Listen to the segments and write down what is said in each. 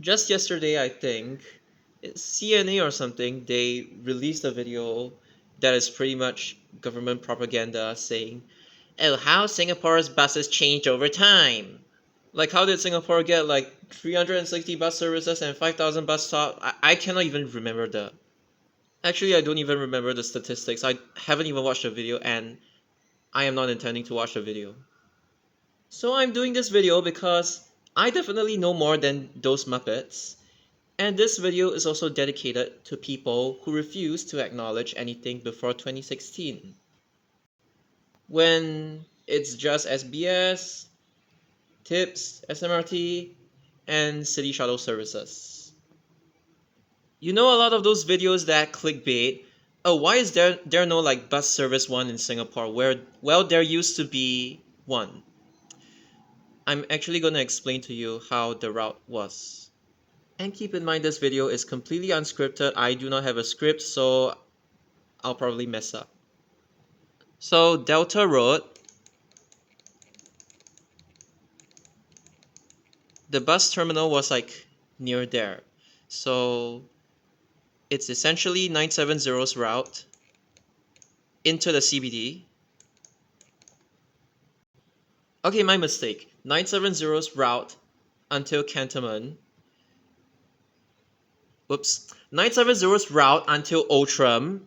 Just yesterday, I think, it's CNA or something, they released a video that is pretty much government propaganda saying, oh, how Singapore's buses changed over time. Like, how did Singapore get like 360 bus services and 5,000 bus stops? I cannot even remember the. Actually, I don't even remember the statistics. I haven't even watched the video, and I am not intending to watch the video. So I'm doing this video because I definitely know more than those Muppets. And this video is also dedicated to people who refuse to acknowledge anything before 2016. When it's just SBS, tips, SMRT, and city shuttle services. You know a lot of those videos that clickbait, oh, why is there no like bus service one in Singapore where well there used to be one. I'm actually going to explain to you how the route was. And keep in mind this video is completely unscripted. I do not have a script, so I'll probably mess up. So Delta Road, the bus terminal was like near there. So it's essentially 970's route into the CBD. Okay, my mistake. 970's route until Cantonment. Whoops. 970's route until Outram.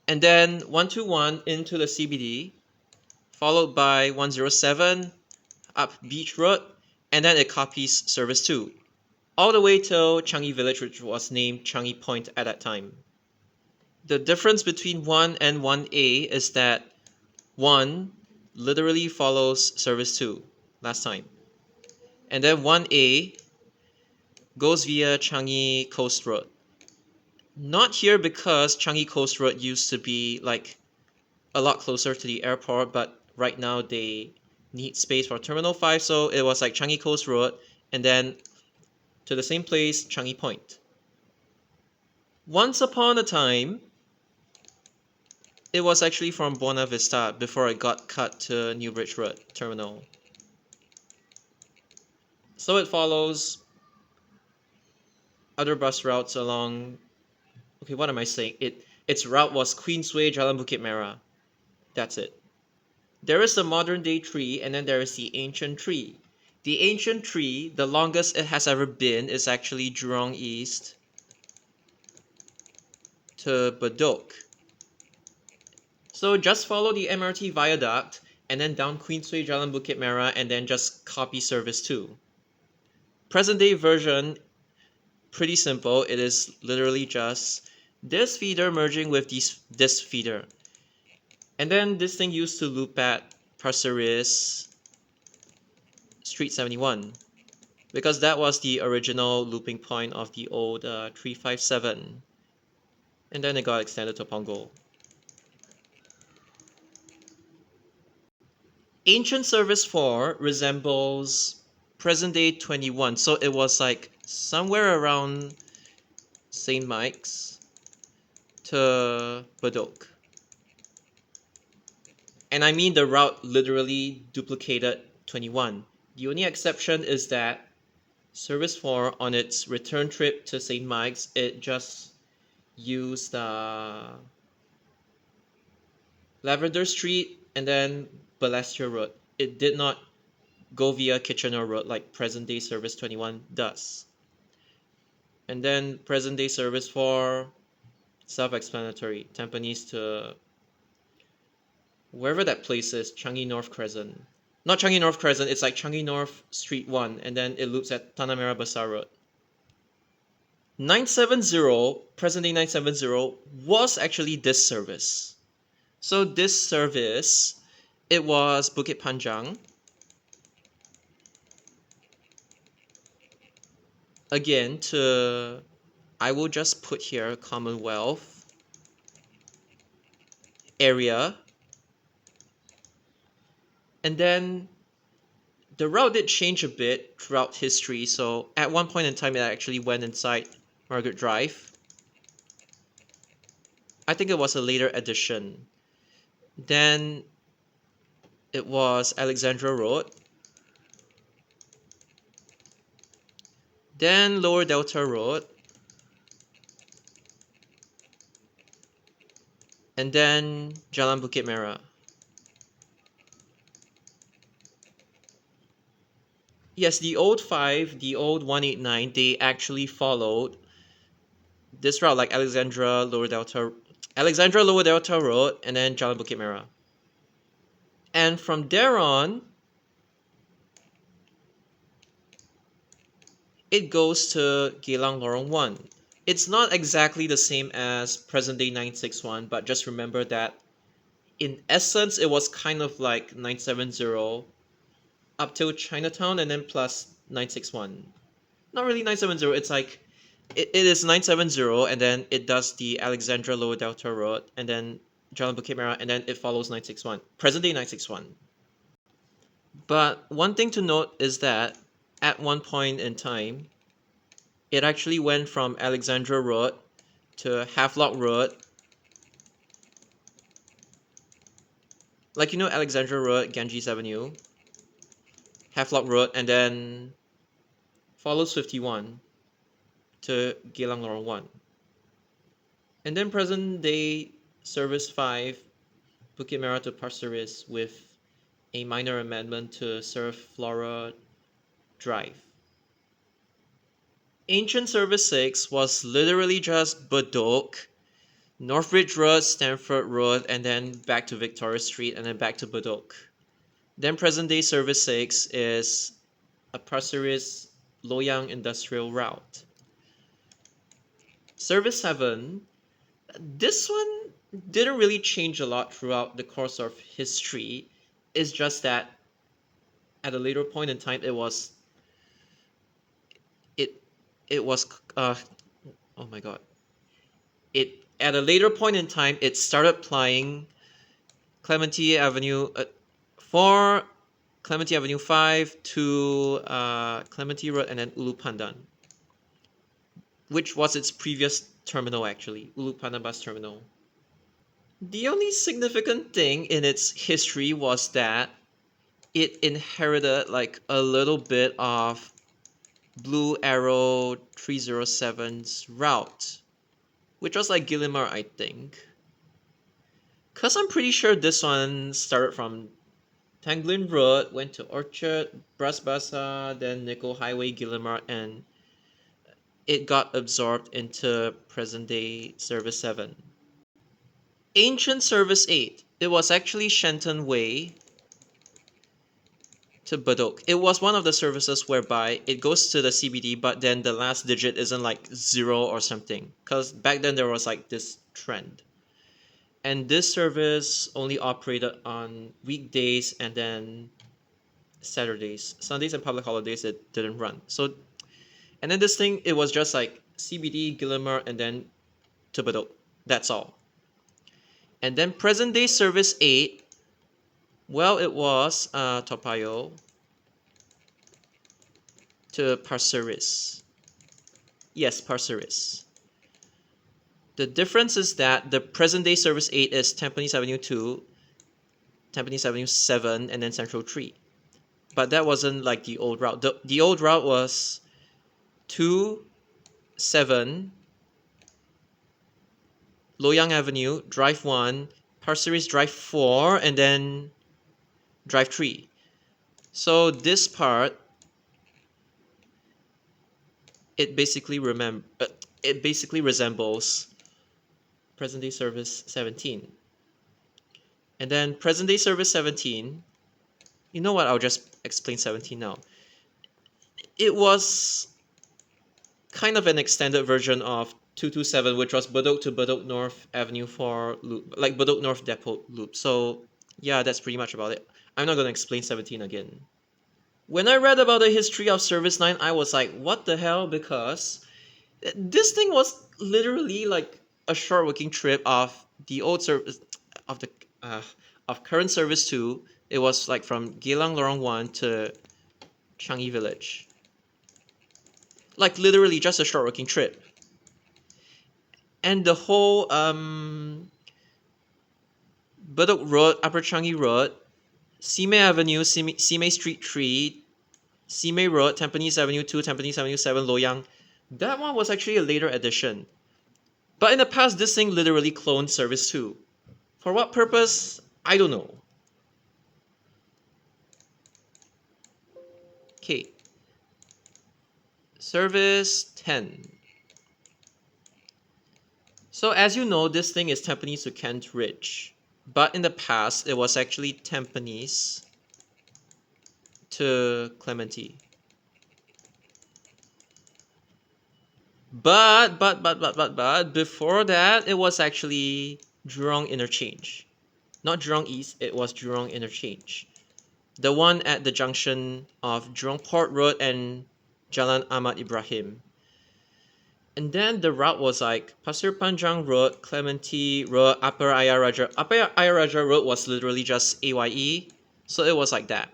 And then 121 into the CBD, followed by 107 up Beach Road, and then it copies Service 2, all the way till Changi Village, which was named Changi Point at that time. The difference between 1 and 1A is that 1 literally follows Service 2 last time, and then 1A goes via Changi Coast Road. Not here because Changi Coast Road used to be like a lot closer to the airport, but right now they need space for Terminal 5, so it was like Changi Coast Road, and then to the same place, Changi Point. Once upon a time, it was actually from Buona Vista before it got cut to New Bridge Road Terminal. So it follows other bus routes along. Okay, what am I saying? Its route was Queensway, Jalan Bukit Merah. That's it. There is the modern day tree, and then there is the ancient tree. The ancient tree, the longest it has ever been, is actually Jurong East to Bedok. So just follow the MRT viaduct, and then down Queensway, Jalan Bukit Merah, and then just copy Service 2. Present day version, pretty simple. It is literally just this feeder merging with this feeder. And then this thing used to loop at Pasir Ris Street 71, because that was the original looping point of the old 357, and then it got extended to Punggol. Ancient Service 4 resembles present day 21, so it was like somewhere around St. Mike's to Bedok. And I mean the route literally duplicated 21. The only exception is that Service 4 on its return trip to St. Mike's, it just used Lavender Street and then Balestier Road. It did not go via Kitchener Road like present day Service 21 does. And then present day Service 4, self-explanatory, Tampines to wherever that place is, Changi North Crescent. Not Changi North Crescent, it's like Changi North Street 1, and then it loops at Tanah Merah Besar Road. 970, present day 970, was actually this service. So this service, it was Bukit Panjang. Again, I will just put here Commonwealth area. And then the route did change a bit throughout history. So at one point in time, it actually went inside Margaret Drive. I think it was a later addition. Then it was Alexandra Road. then Lower Delta Road, and then Jalan Bukit Merah. Yes, the old 5, the old 189, they actually followed this route, like Alexandra Lower Delta Road, and then Jalan Bukit Merah. And from there on, it goes to Geylang Lorong 1. It's not exactly the same as present-day 961, but just remember that in essence, it was kind of like 970 up till Chinatown and then plus 961. Not really 970, it's like it is 970 and then it does the Alexandra Lower Delta Road and then Jalan Bukit Merah and then it follows 961. Present day 961. But one thing to note is that at one point in time, it actually went from Alexandra Road to Havelock Road. Like, you know, Alexandra Road, Ganges Avenue, Havelock Road, and then follows 51 to Geylang Lorong 1. And then present day service 5, Bukit Merah to Pasir Ris with a minor amendment to serve Flora Drive. Ancient service 6 was literally just Bedok, Northbridge Road, Stanford Road, and then back to Victoria Street, and then back to Bedok. Then present day service 6 is a Pasir Ris Loyang Industrial Route. Service 7, this one didn't really change a lot throughout the course of history. It's just that at a later point in time, it was oh my god. It at a later point in time, it started plying Clementi Avenue for Clementi Avenue 5 to Clementi Road and then Ulu Pandan, which was its previous terminal actually, Ulu Pandan bus terminal. The only significant thing in its history was that it inherited like a little bit of Blue Arrow 307's route, which was like Gillimar, I think. Cause I'm pretty sure this one started from Tanglin Road, went to Orchard, Bras Basah, then Nickel Highway, Gillimar, and it got absorbed into present-day Service 7. Ancient Service 8, it was actually Shenton Way to Bedok. It was one of the services whereby it goes to the CBD, but then the last digit isn't like 0 or something. Because back then there was like this trend. And this service only operated on weekdays and then Saturdays. Sundays and public holidays it didn't run. So, and then this thing, it was just like CBD, Gillimar, and then to Bedok. That's all. And then present day service 8, well, it was Toa Payoh to Pasir Ris. Yes, Pasir Ris. The difference is that the present day service 8 is Tampines Avenue 2, Tampines Avenue 7, and then Central 3. But that wasn't like the old route. The old route was 2, 7, Loyang Avenue, Drive 1, Pasir Ris Drive 4, and then Drive 3. So this part, it basically resembles present day service 17. And then present day service 17, you know what, I'll just explain 17 now. It was kind of an extended version of 227, which was Bedok to Bedok North Avenue 4 loop, like Bedok North Depot loop. So yeah, that's pretty much about it. I'm not going to explain 17 again. When I read about the history of Service 9, I was like, what the hell? Because this thing was literally like a short working trip of the old service of current Service 2. It was like from Geylang Lorong 1 to Changi Village. Like literally just a short working trip. And the whole Bedok Road, Upper Changi Road, Simei Avenue, Simei Street 3, Simei Road, Tampines Avenue 2, Tampines Avenue 7, Loyang. That one was actually a later addition. But in the past, this thing literally cloned Service 2. For what purpose? I don't know. Okay. Service 10. So as you know, this thing is Tampines to Kent Ridge. But in the past, it was actually Tampines to Clementi. But before that, it was actually Jurong Interchange. Not Jurong East, it was Jurong Interchange. The one at the junction of Jurong Port Road and Jalan Ahmad Ibrahim. And then the route was like Pasir Panjang Road, Clementi Road, Upper Ayer Rajah. Upper Ayer Rajah Road was literally just AYE, so it was like that.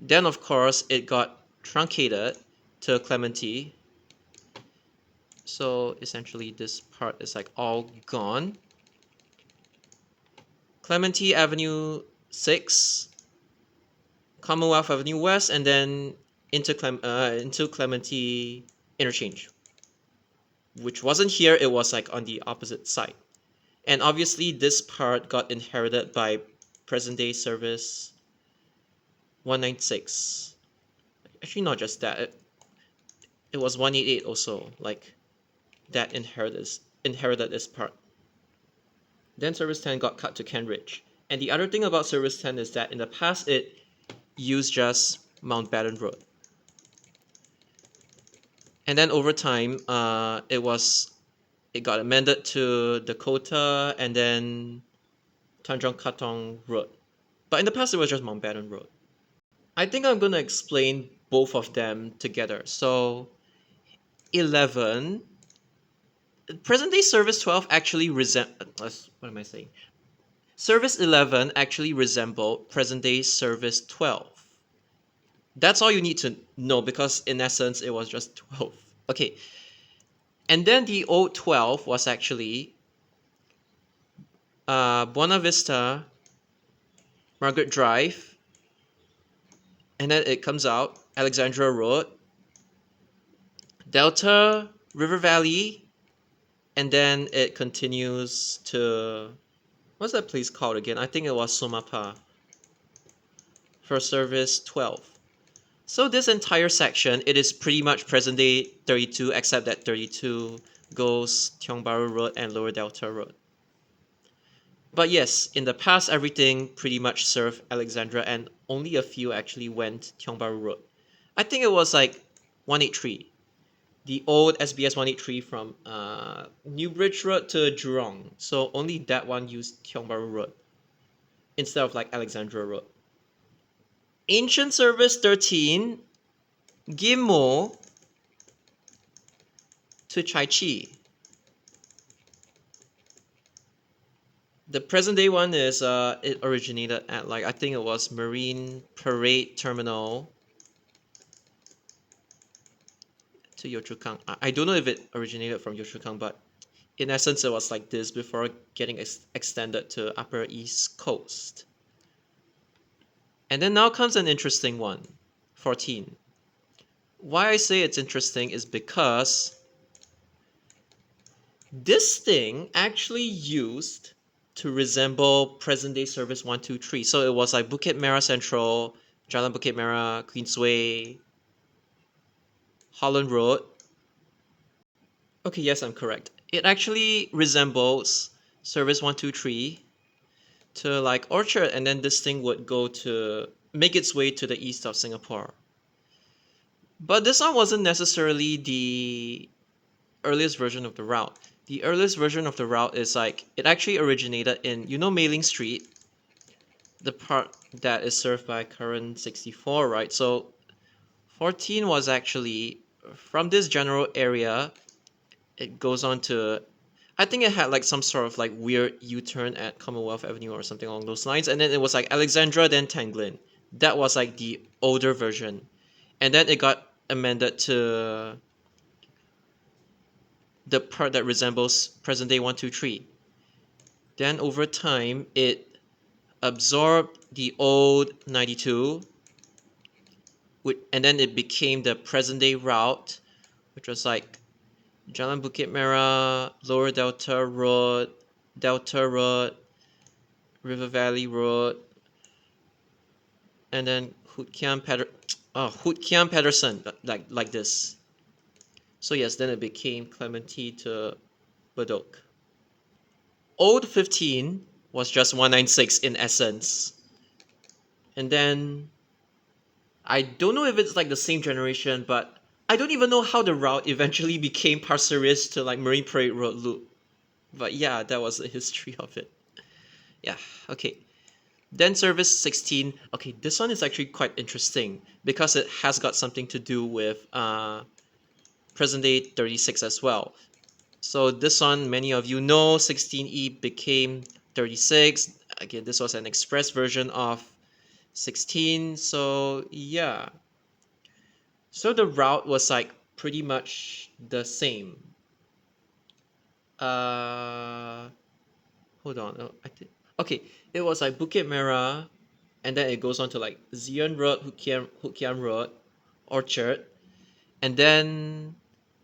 Then of course it got truncated to Clementi. So essentially this part is like all gone. Clementi Avenue 6, Commonwealth Avenue West, and then into Clementi Interchange. Which wasn't here, it was like on the opposite side. And obviously this part got inherited by present day service 196. Actually not just that, it was 188 also, like that inherited this part. Then service 10 got cut to Kent Ridge. And the other thing about service 10 is that in the past it used just Mountbatten Road. And then over time, it got amended to Dakota and then Tanjong Katong Road. But in the past, it was just Mountbatten Road. I think I'm going to explain both of them together. So 11, present day service 12 actually what am I saying? Service 11 actually resembled present day service 12. That's all you need to know because in essence, it was just 12. Okay. And then the old 12 was actually Buena Vista, Margaret Drive, and then it comes out Alexandra Road, Delta, River Valley, and then it continues to, what's that place called again? I think it was Sumapa for service 12. So this entire section, it is pretty much present day 32, except that 32 goes Tiong Bahru Road and Lower Delta Road. But yes, in the past, everything pretty much served Alexandra and only a few actually went Tiong Bahru Road. I think it was like 183. The old SBS 183 from New Bridge Road to Jurong. So only that one used Tiong Bahru Road instead of like Alexandra Road. Ancient Service 13, Ghim Moh to Chai Chee. The present day one is it originated at like I think it was Marine Parade Terminal to Yio Chu Kang. I don't know if it originated from Yio Chu Kang, but in essence it was like this before getting extended to Upper East Coast. And then now comes an interesting one, 14. Why I say it's interesting is because this thing actually used to resemble present day service 123. So it was like Bukit Merah Central, Jalan Bukit Merah, Queensway, Holland Road. Okay, yes, I'm correct. It actually resembles service 123 to like Orchard, and then this thing would go to make its way to the east of Singapore. But this one wasn't necessarily the earliest version of the route. The earliest version of the route is like, it actually originated in, you know, Mei Ling Street, the part that is served by current 64, right? So 14 was actually from this general area, it goes on to, I think it had like some sort of like weird U-turn at Commonwealth Avenue or something along those lines. And then it was like Alexandra, then Tanglin. That was like the older version. And then it got amended to the part that resembles present day 123. Then over time, it absorbed the old 92 and then it became the present day route, which was like Jalan Bukit Merah, Lower Delta Road, River Valley Road, and then Hoot Kiam Pedersen, like this. So yes, then it became Clementi to Bedok. Old 15 was just 196 in essence. And then I don't know if it's like the same generation, but I don't even know how the route eventually became Pasir Ris to like Marine Parade Road loop. But yeah, that was the history of it. Yeah, okay. Then service 16. Okay, this one is actually quite interesting because it has got something to do with present day 36 as well. So this one, many of you know, 16E became 36. Again, this was an express version of 16. So yeah. So the route was like pretty much the same. Uh, Hold on. Okay, it was like Bukit Merah, and then it goes on to like Zion Road, Hoot Kiam Road, Orchard, and then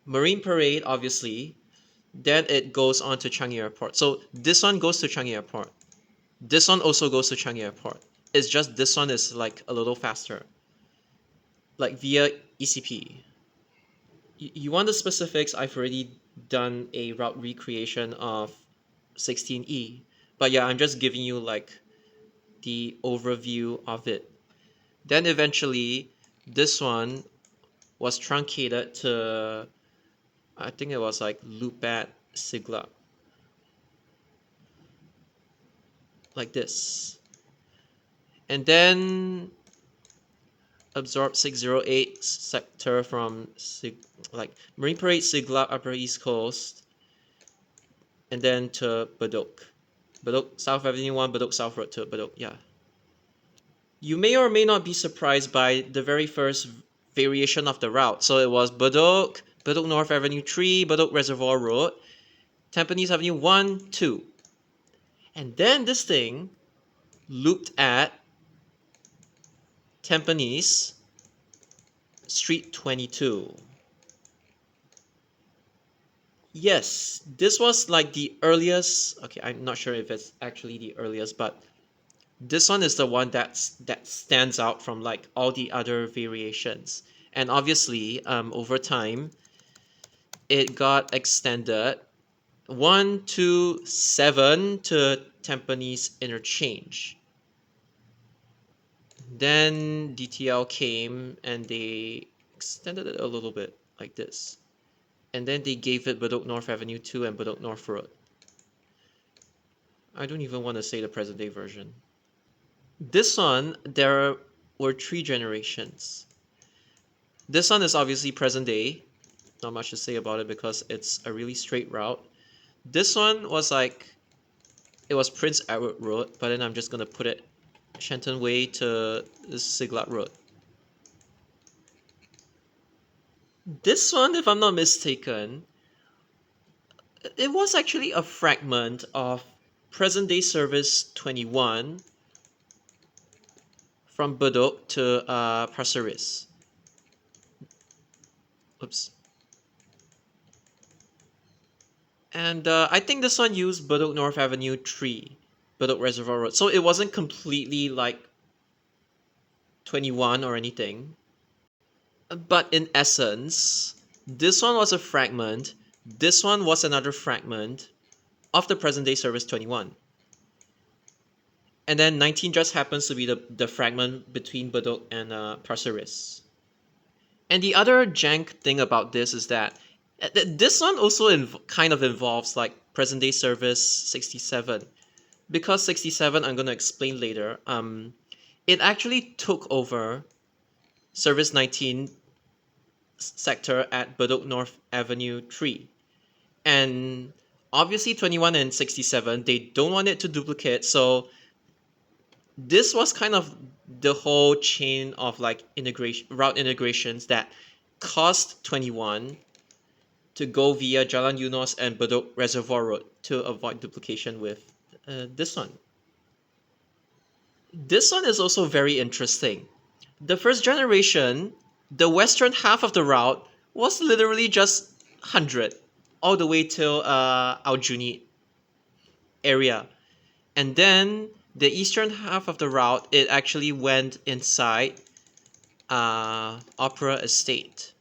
Marine Parade, obviously. Then it goes on to Changi Airport. So this one goes to Changi Airport. This one also goes to Changi Airport. It's just this one is like a little faster, like via ECP. You want the specifics? I've already done a route recreation of 16E. But yeah, I'm just giving you like the overview of it. Then eventually, this one was truncated to, I think it was like Lupat Siglap, like this. And then absorbed 608 sector from like Marine Parade, Siglap, Upper East Coast, and then to Bedok. Bedok South Avenue 1, Bedok South Road to Bedok, yeah. You may or may not be surprised by the very first variation of the route. So it was Bedok North Avenue 3, Bedok Reservoir Road, Tampines Avenue 1, 2. And then this thing looped at Tampines Street 22. Yes, this was like the earliest. Okay, I'm not sure if it's actually the earliest, but this one is the one that stands out from like all the other variations. And obviously, over time, it got extended 127 to Tampines Interchange. Then DTL came and they extended it a little bit like this. And then they gave it Bedok North Avenue 2 and Bedok North Road. I don't even want to say the present day version. This one, there were 3 generations. This one is obviously present day. Not much to say about it because it's a really straight route. This one was like, it was Prince Edward Road, but then I'm just going to put it Shenton Way to Siglap Road. This one, if I'm not mistaken, it was actually a fragment of present day service 21 from Bedok to Pasir Ris. Oops. And I think this one used Bedok North Avenue 3, Bedok Reservoir Road. So it wasn't completely like 21 or anything. But in essence, this one was a fragment. This one was another fragment of the present day service 21. And then 19 just happens to be the fragment between Bedok and Pasir Ris. And the other jank thing about this is that this one also kind of involves like present day service 67. Because 67, I'm going to explain later, it actually took over service 19 sector at Bedok North Avenue 3. And obviously 21 and 67, they don't want it to duplicate, so this was kind of the whole chain of like route integrations that caused 21 to go via Jalan Eunos and Bedok Reservoir Road to avoid duplication with this one. This one is also very interesting the first generation, the western half of the route was literally just 100 all the way till Aljunied area. And then the eastern half of the route, it actually went inside Opera Estate.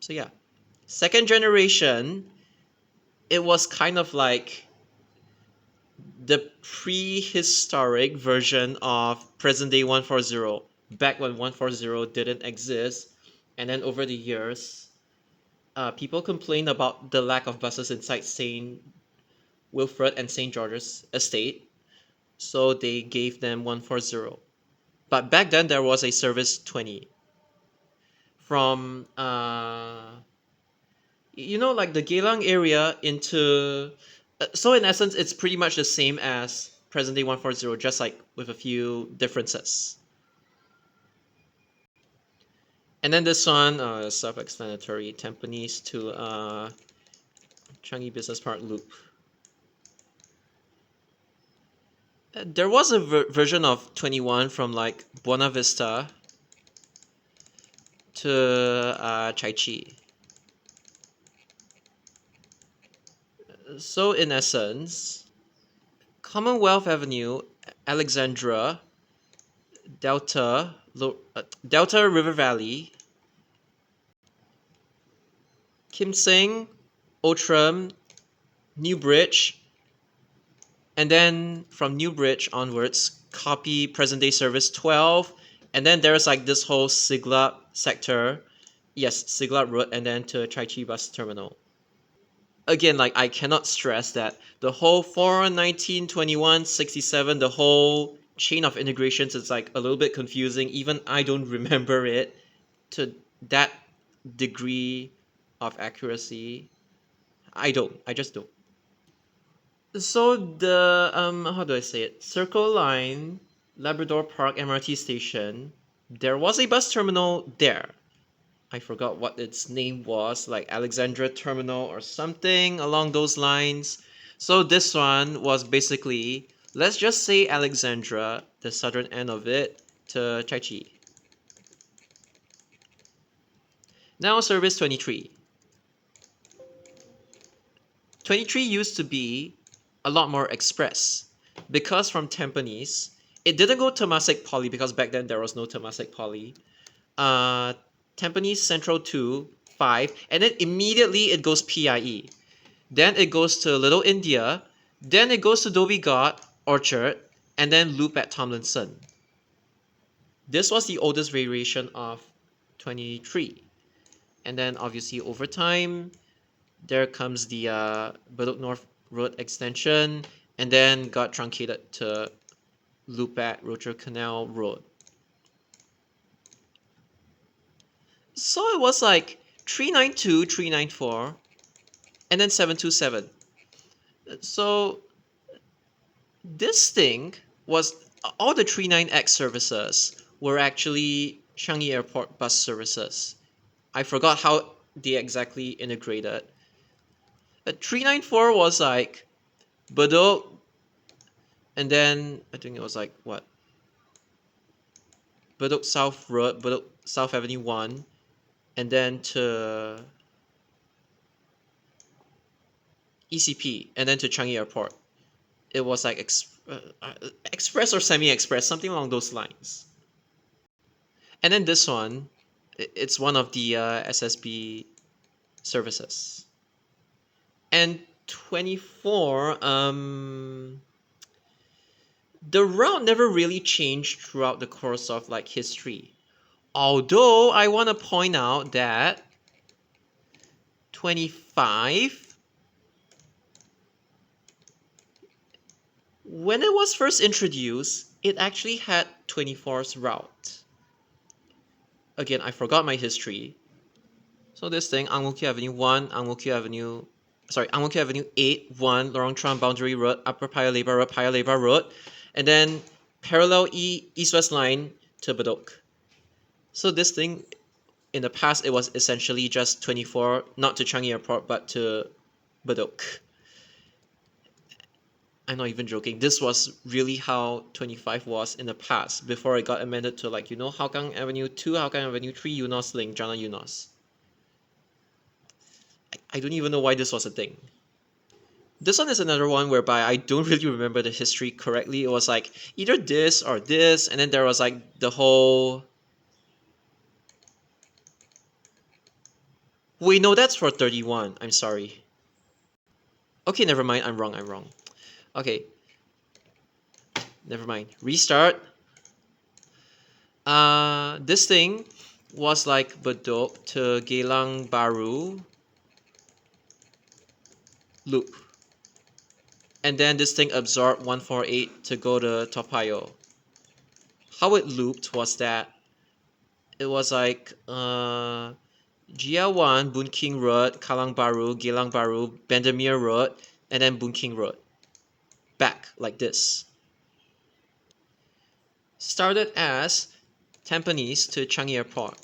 So yeah, second generation, it was kind of like the prehistoric version of present day 140, back when 140 didn't exist. And then over the years, people complained about the lack of buses inside St. Wilfred and St. George's Estate, so they gave them 140. But back then there was a service 20 from like the Geylang area into so in essence it's pretty much the same as present day 140, just like with a few differences. And then this one, self-explanatory, Tampines to Changi Business Park Loop. There was a version of 21 from like Buena Vista to Chai Chi. So in essence, Commonwealth Avenue, Alexandra, Delta, Delta River Valley, Kim Seng, Outram, New Bridge, and then from New Bridge onwards, copy present day service 12, and then there's like this whole Siglap sector, yes, Siglap Road, and then to Chai Chi Bus Terminal. Again, like I cannot stress that the whole 4, 19, 21, 67, the whole chain of integrations is like a little bit confusing. Even I don't remember it to that degree of accuracy. I just don't. So the how do I say it? Circle Line, Labrador Park MRT station. There was a bus terminal there. I forgot what its name was, like Alexandra Terminal or something along those lines. So this one was basically, let's just say Alexandra, the southern end of it, to Chai Chi. Now service 23. 23 used to be a lot more express because from Tampines, it didn't go Temasek Poly because back then there was no Temasek Poly. Tampines Central 2, 5, and then immediately it goes PIE. Then it goes to Little India, then it goes to Dhoby Ghaut, Orchard, and then loop at Tomlinson. This was the oldest variation of 23. And then obviously over time, there comes the Bedok North Road extension, and then got truncated to loop at Rocher Canal Road. So it was like 392, 394, and then 727. So this thing was all the 39X services were actually Changi Airport bus services. I forgot how they exactly integrated. 394 was like Bedok, and then I think it was like what? Bedok South Road, Bedok South Avenue 1, and then to ECP, and then to Changi Airport. It was like express or semi-express, something along those lines. And then this one, it's one of the SSB services. And 24, the route never really changed throughout the course of like history. Although I want to point out that 25, when it was first introduced, it actually had 24's route. Again, I forgot my history. So this thing, Ang Mo Kio Avenue 1, Ang Mo Kio Avenue 8, 1, Lorong Tram Boundary Road, Upper Paya Lebar Road, and then parallel east-west line to Bedok. So this thing, in the past, it was essentially just 24, not to Changi Airport, but to Bedok. I'm not even joking. This was really how 25 was in the past before it got amended to like, Hougang Avenue 2, Hougang Avenue 3, Eunos Link, Jalan Eunos. I don't even know why this was a thing. This one is another one whereby I don't really remember the history correctly. It was like either this or this, and then there was like the whole... Wait, no, that's for 31. I'm sorry. Okay, never mind. I'm wrong. Okay. Never mind. Restart. This thing was like Bedok to Geylang Baru loop. And then this thing absorbed 148 to go to Toa Payoh. How it looped was that it was like GL1, Boon King Road, Kallang Baru, Geylang Baru, Bendemeer Road, and then Boon King Road. Back like this. Started as Tampines to Changi Airport.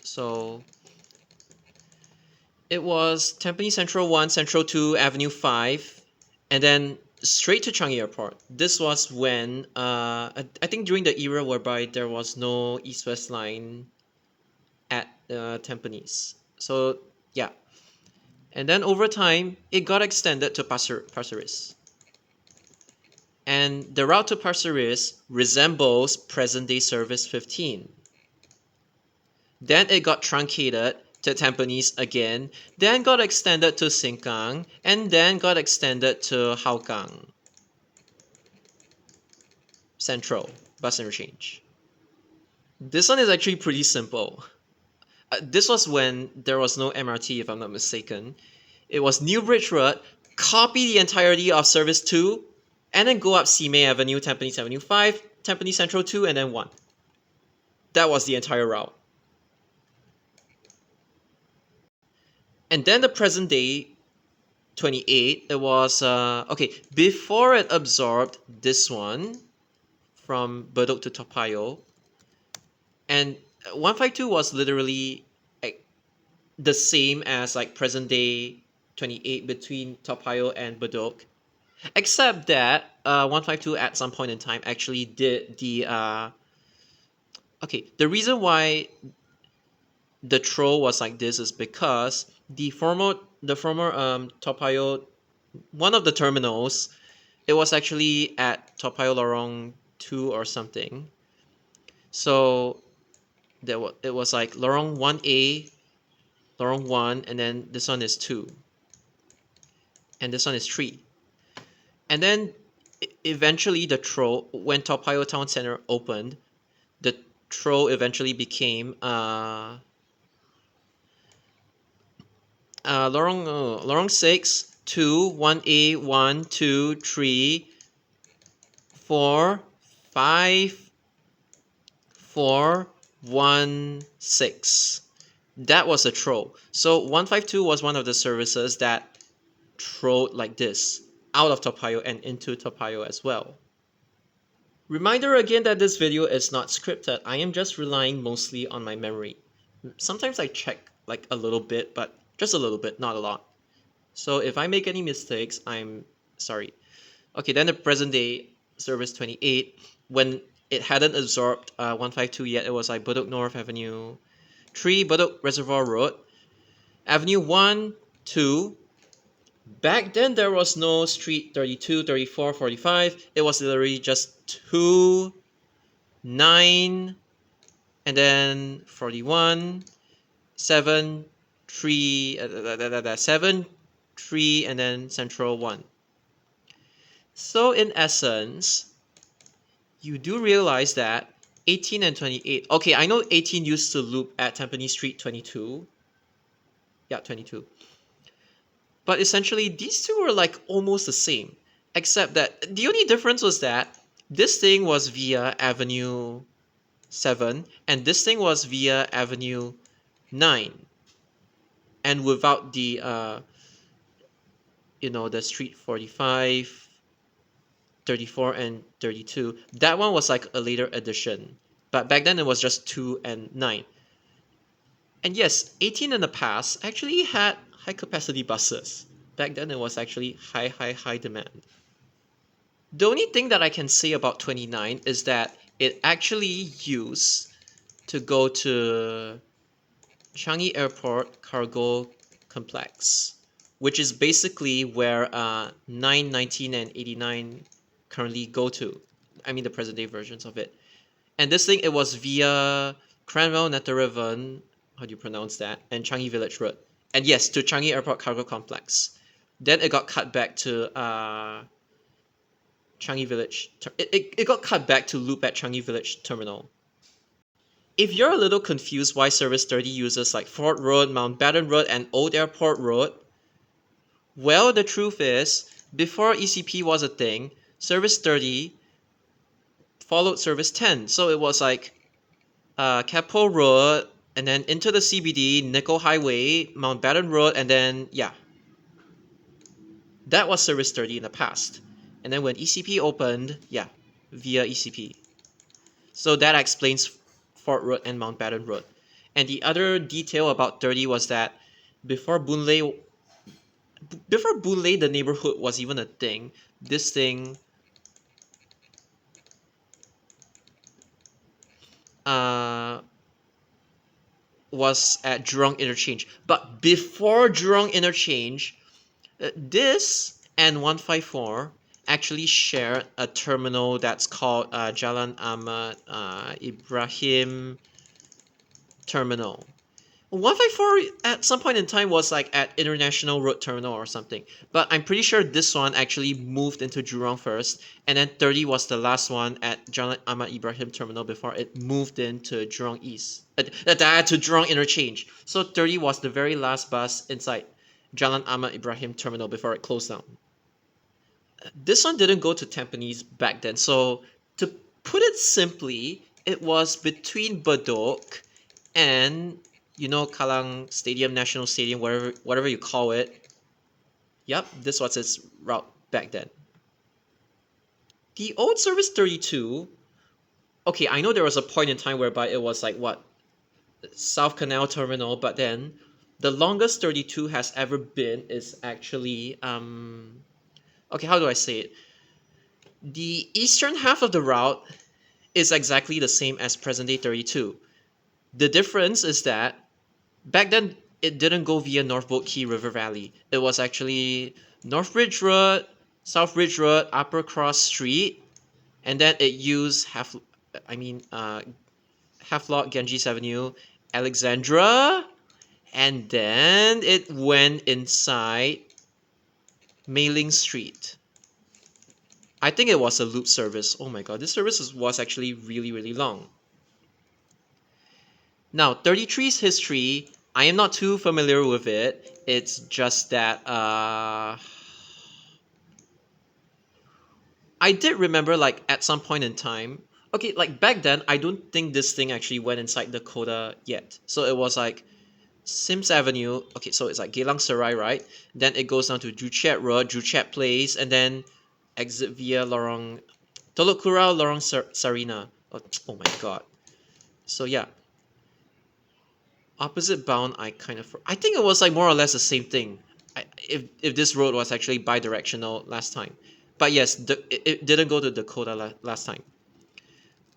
So it was Tampines Central 1, Central 2, Avenue 5, and then straight to Changi Airport. This was when, I think during the era whereby there was no East-West line at Tampines. So, yeah. And then over time, it got extended to Pasir Ris. And the route to Pasir Ris resembles present-day Service 15. Then it got truncated to Tampines again, then got extended to Sengkang, and then got extended to Hougang Central bus interchange. This one is actually pretty simple. This was when there was no MRT, if I'm not mistaken. It was New Bridge Road, copy the entirety of Service 2, and then go up Simei Avenue, Tampines Avenue 5, Tampines Central 2, and then 1. That was the entire route. And then the present day 28, it was okay, before it absorbed this one from Bedok to Toa Payoh, and 152 was literally like the same as like present day 28 between Toa Payoh and Bedok, except that 152 at some point in time actually did the okay, the reason why the troll was like this is because the former Toa Payoh, one of the terminals, it was actually at Toa Payoh Lorong 2 or something. So it was like Lorong 1A, Lorong 1, and then this one is 2. And this one is 3. And then eventually the troll, when Toa Payoh Town Center opened, the troll eventually became Lorong 6, 2, 1A, 1, 2, 3, 4, 5, 4, 1, 6. That was a troll. So 152 was one of the services that trolled like this, out of Toa Payoh and into Toa Payoh as well. Reminder again that this video is not scripted. I am just relying mostly on my memory. Sometimes I check like a little bit, but just a little bit, not a lot. So if I make any mistakes, I'm sorry. Okay, then the present day Service 28, when it hadn't absorbed 152 yet, it was like Bedok North Avenue 3, Bedok Reservoir Road, Avenue 1, 2. Back then there was no street 32, 34, 45. It was literally just 2, 9, and then 41, 7, 3, 7, 3, and then Central 1. So in essence, you do realize that 18 and 28. Okay, I know 18 used to loop at Tampines Street 22. Yeah, 22. But essentially, these two were like almost the same, except that the only difference was that this thing was via Avenue 7, and this thing was via Avenue 9. And without the, the Street 45, 34, and 32. That one was like a later addition. But back then it was just 2 and 9. And yes, 18 in the past actually had high capacity buses. Back then it was actually high demand. The only thing that I can say about 29 is that it actually used to go to Changi Airport Cargo Complex, which is basically where 9, 19, and 89 currently go to. I mean the present day versions of it. And this thing, it was via Cranwell Netheravon, how do you pronounce that, and Changi Village Road. And yes, to Changi Airport Cargo Complex. Then it got cut back to Changi Village. It got cut back to loop at Changi Village Terminal. If you're a little confused why Service 30 uses like Fort Road, Mountbatten Road, and Old Airport Road, well, the truth is, before ECP was a thing, Service 30 followed Service 10. So it was like Capel Road, and then into the CBD, Nickel Highway, Mountbatten Road, and then, yeah. That was Service 30 in the past. And then when ECP opened, yeah, via ECP. So that explains Fort Road and Mountbatten Road. And the other detail about 30 was that before Boon Lay, the neighborhood was even a thing, this thing was at Jurong Interchange. But before Jurong Interchange, this and 154 actually share a terminal that's called Jalan Ahmad Ibrahim Terminal. 154 at some point in time was like at International Road Terminal or something. But I'm pretty sure this one actually moved into Jurong first, and then 30 was the last one at Jalan Ahmad Ibrahim Terminal before it moved into Jurong East. To Jurong Interchange. So 30 was the very last bus inside Jalan Ahmad Ibrahim Terminal before it closed down. This one didn't go to Tampines back then, so to put it simply, it was between Bedok and Kallang Stadium, National Stadium, whatever you call it. Yep, this was its route back then. The old Service 32, okay, I know there was a point in time whereby it was like what, South Canal Terminal, but then the longest 32 has ever been is actually okay, how do I say it? The eastern half of the route is exactly the same as present day 32. The difference is that back then it didn't go via North Boat Key River Valley. It was actually North Bridge Road, South Bridge Road, Upper Cross Street, and then it used Havelock, Ganges Avenue, Alexandra, and then it went inside Mei Ling Street. I think it was a loop service. Oh my god, this service was actually really, really long. Now, 33's history, I am not too familiar with it. It's just that I did remember like at some point in time, okay, like back then, I don't think this thing actually went inside Dakota yet. So it was like Sims Avenue. Okay, so it's like Geylang Serai, right? Then it goes down to Joo Chiat Road, Joo Chiat Place, and then exit via Telok Kurau, Lorong Sarina. Oh my god. So yeah, opposite bound, I think it was like more or less the same thing. If this road was actually bi-directional last time, but yes, it didn't go to Dakota last time.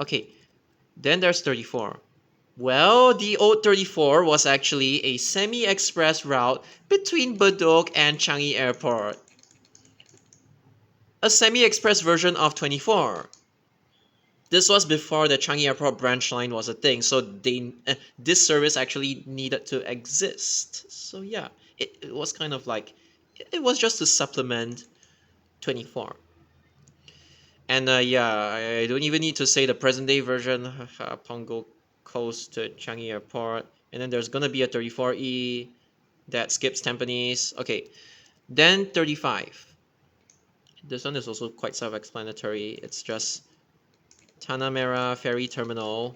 Okay, then there's 34. Well, the old 34 was actually a semi-express route between Bedok and Changi Airport. A semi-express version of 24. This was before the Changi Airport branch line was a thing, so this service actually needed to exist. So yeah, it was kind of like, it was just to supplement 24. And yeah, I don't even need to say the present day version, Pongo Coast to Changi Airport. And then there's gonna be a 34E that skips Tampines. Okay, then 35. This one is also quite self-explanatory. It's just Tanah Merah Ferry Terminal.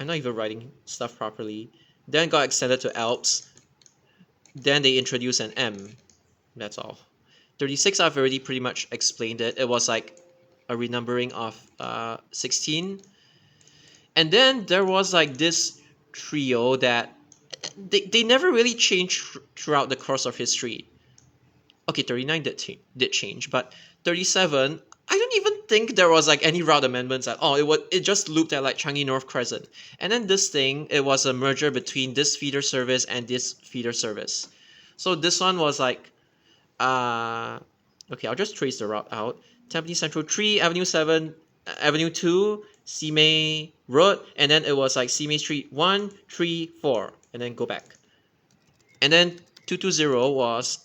I'm not even writing stuff properly. Then got extended to Alps. Then they introduced an M. That's all. 36, I've already pretty much explained it. It was like a renumbering of 16. And then there was like this trio that they never really changed throughout the course of history. Okay, 39 did change, but 37, I don't even think there was like any route amendments at all. It just looped at like Changi North Crescent. And then this thing, it was a merger between this feeder service and this feeder service. So this one was like, okay, I'll just trace the route out. Tampines Central 3, Avenue 7, Avenue 2, Simei Road, and then it was like Simei Street 1, 3, 4, and then go back. And then 220 was,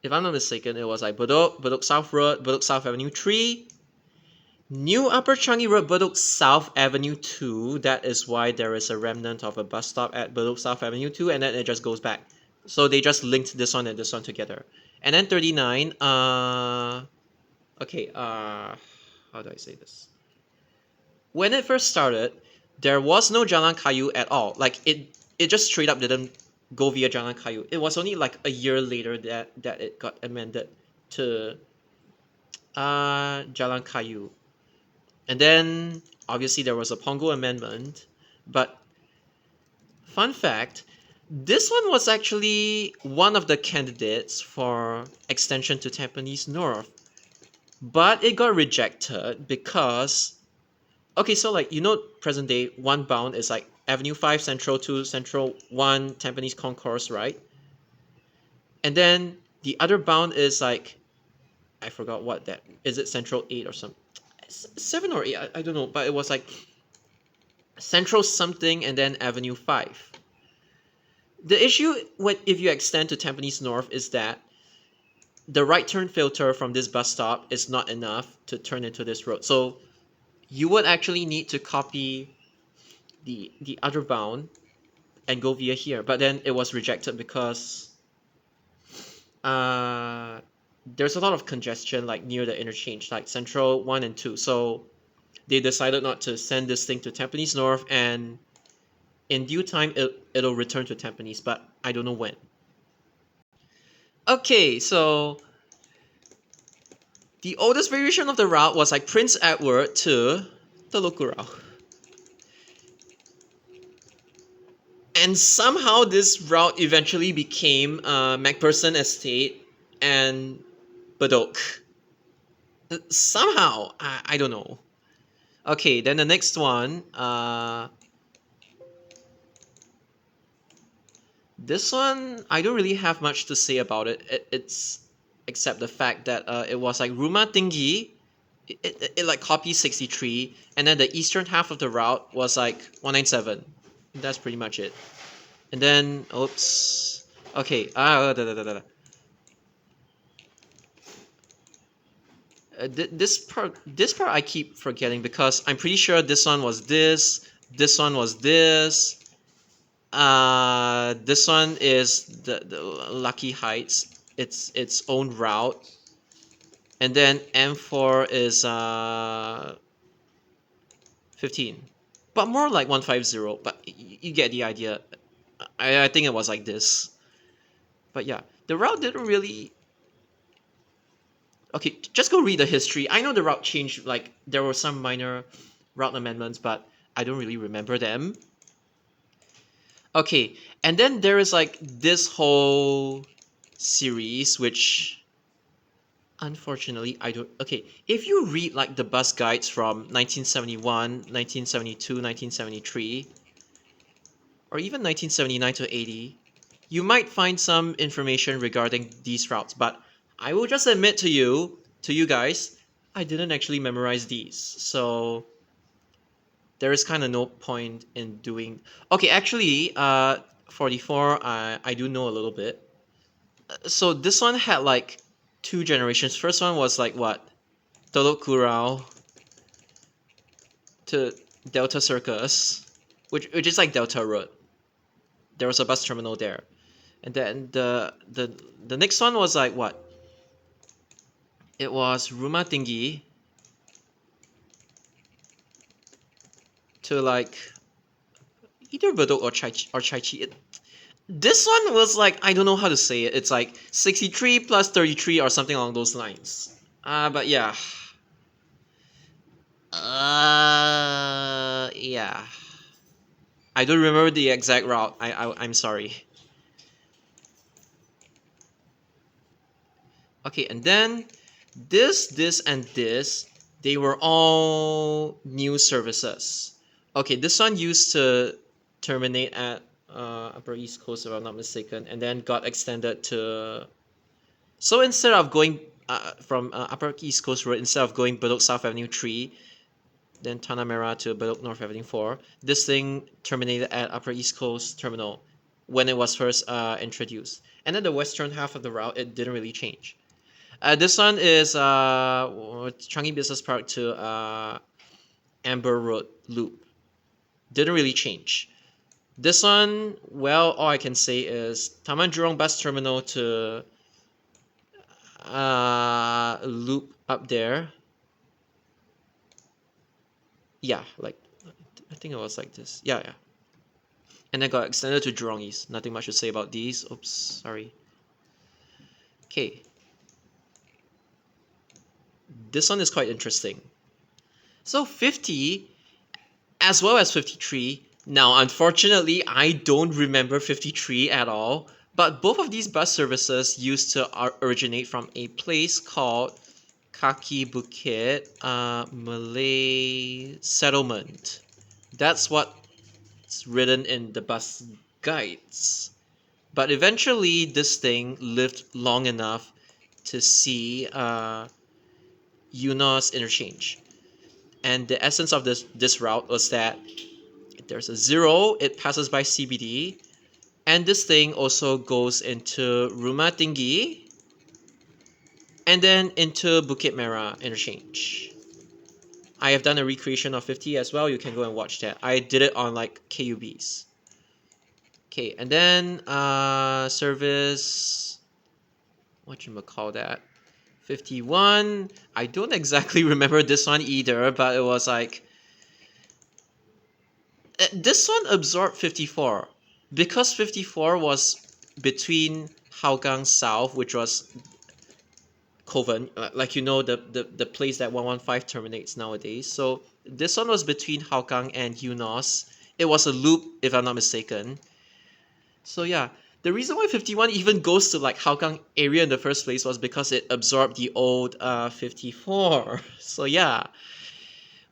if I'm not mistaken, it was like Bedok South Road, Bedok South Avenue 3, New Upper Changi Road, Bedok South Avenue 2. That is why there is a remnant of a bus stop at Bedok South Avenue 2, and then it just goes back. So they just linked this one and this one together. And then 39, okay, how do I say this? When it first started, there was no Jalan Kayu at all. Like it just straight up didn't go via Jalan Kayu. It was only like a year later that it got amended to Jalan Kayu. And then obviously there was a Pongo amendment, but fun fact, this one was actually one of the candidates for extension to Tampines North, but it got rejected because, okay, so like, you know, present day one bound is like Avenue 5 Central 2 Central 1 Tampines Concourse, right? And then the other bound is like, I forgot what that is, it Central 8 or something, 7 or 8, I don't know, but it was like Central something and then Avenue 5. The issue if you extend to Tampines North is that the right turn filter from this bus stop is not enough to turn into this road. So you would actually need to copy the other bound and go via here. But then it was rejected because there's a lot of congestion like near the interchange, like Central 1 and 2. So they decided not to send this thing to Tampines North, and in due time it'll return to Tampines, but I don't know when. Okay, so the oldest variation of the route was like Prince Edward to Teluk Kurau. And somehow this route eventually became MacPherson Estate and Bedok. Somehow, I don't know. Okay, then the next one, this one, I don't really have much to say about it. It's except the fact that it was like Rumah Tinggi. It like copies 63, and then the eastern half of the route was like 197. That's pretty much it. And then, oops. Okay, this part I keep forgetting because I'm pretty sure this one was this one was this. This one is the Lucky Heights. It's its own route. And then M4 is 15. But more like 150, but you get the idea. I think it was like this. But yeah, the route didn't really. Okay, just go read the history. I know the route changed, like there were some minor route amendments, but I don't really remember them. Okay, and then there is like this whole series which unfortunately I don't. Okay, if you read like the bus guides from 1971, 1972, 1973, or even 1979 to 80, you might find some information regarding these routes, but I will just admit to you guys, I didn't actually memorize these. So there is kind of no point in doing. Okay, actually, 44, I do know a little bit. So this one had like two generations. First one was like what? Teluk Kurau to Delta Circus, which is like Delta Road. There was a bus terminal there. And then the next one was like what? It was Rumah Tinggi to like either Bedok or Chai Chi. This one was like, I don't know how to say it. It's like 63 plus 33 or something along those lines. But yeah. Yeah. I don't remember the exact route. I'm sorry. Okay, and then this, and this, they were all new services. Okay, this one used to terminate at Upper East Coast, if I'm not mistaken, and then got extended to. So instead of going from Upper East Coast Road, instead of going Bedok South Avenue 3, then Tanah Merah to Bedok North Avenue 4, this thing terminated at Upper East Coast Terminal when it was first introduced. And then the western half of the route, it didn't really change. This one is Changi Business Park to Amber Road Loop. Didn't really change. This one, well, all I can say is Taman Jurong Bus Terminal to loop up there. Yeah, like I think it was like this. Yeah. And then got extended to Jurong East. Nothing much to say about these. Oops, sorry. Okay. This one is quite interesting. So 50 as well as 53. Now, unfortunately, I don't remember 53 at all, but both of these bus services used to originate from a place called Kaki Bukit Malay Settlement. That's what's written in the bus guides. But eventually, this thing lived long enough to see Eunos interchange. And the essence of this route was that there's a 0, it passes by CBD, and this thing also goes into Rumah Tinggi and then into Bukit Merah interchange. I have done a recreation of 50 as well. You can go and watch that. I did it on like KUBs. Okay, and then service, what you call that? 51. I don't exactly remember this one either, but it was like this one absorbed 54 because 54 was between Hougang South, which was Kovan, like the place that 115 terminates nowadays. So this one was between Hougang and Eunos. It was a loop, if I'm not mistaken. So yeah, the reason why 51 even goes to like Hougang area in the first place was because it absorbed the old 54. So yeah.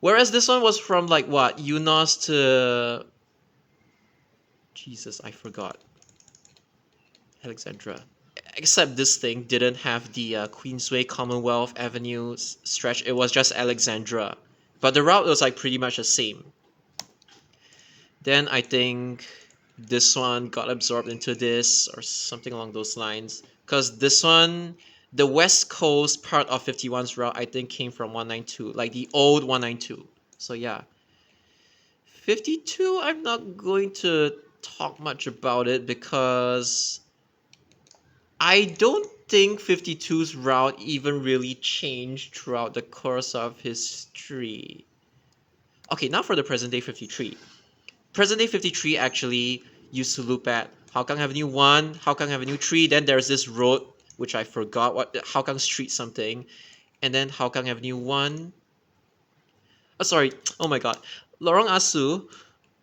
Whereas this one was from like what? Eunos to Jesus, I forgot. Alexandra. Except this thing didn't have the Queensway Commonwealth Avenue stretch. It was just Alexandra. But the route was like pretty much the same. Then I think this one got absorbed into this or something along those lines. Because this one, the West Coast part of 51's route, I think came from 192. Like the old 192. So yeah. 52, I'm not going to talk much about it because I don't think 52's route even really changed throughout the course of history. Okay, now for the present day 53. Present day 53 actually used to loop at Hougang Avenue 1, Hougang Avenue 3, then there's this road, which I forgot what, Hougang Street something, and then Hougang Avenue 1. Oh, sorry, oh my god. Lorong Asu,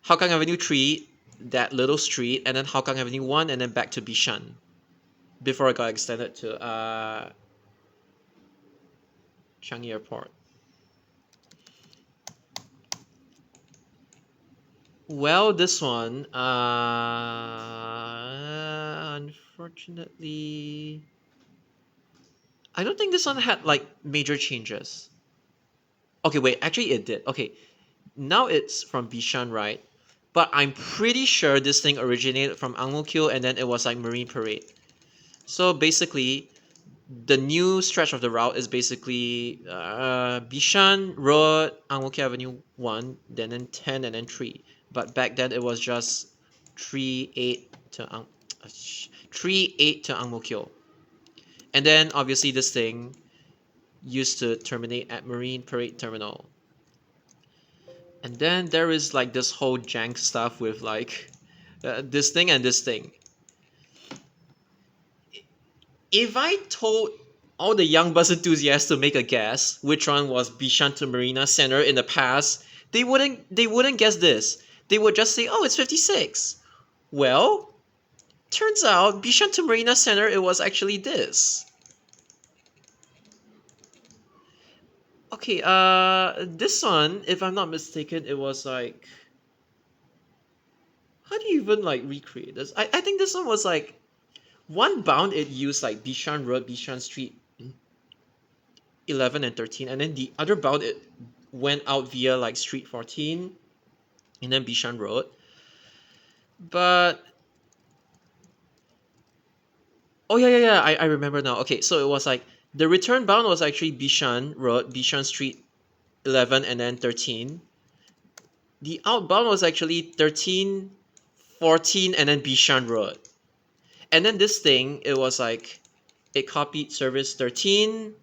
Hougang Avenue 3, that little street, and then Hougang Avenue 1, and then back to Bishan. Before it got extended to Changi Airport. Well, this one, unfortunately, I don't think this one had like major changes. Okay, wait, actually it did. Okay, now it's from Bishan, right? But I'm pretty sure this thing originated from Ang Mo Kio and then it was like Marine Parade. So basically, the new stretch of the route is basically Bishan Road, Ang Mo Kio Avenue 1, then 10, and then 3. But back then it was just 3-8 to 3-8 to Ang Mo Kio. And then obviously this thing used to terminate at Marine Parade Terminal. And then there is like this whole jank stuff with like this thing and this thing. If I told all the young bus enthusiasts to make a guess which one was Bishan to Marina Center in the past, they wouldn't guess this. They would just say, "Oh, it's 56." Well, turns out Bishan to Marina Center it was actually this. Okay, this one, if I'm not mistaken, it was like, how do you even like recreate this? I think this one was like one bound it used like Bishan Road, Bishan Street 11 and 13, and then the other bound it went out via like Street 14 and then Bishan Road. But oh yeah, I remember now. Okay, so it was like the return bound was actually Bishan Road, Bishan Street 11 and then 13. The outbound was actually 13, 14 and then Bishan Road. And then this thing, it was like it copied service 13,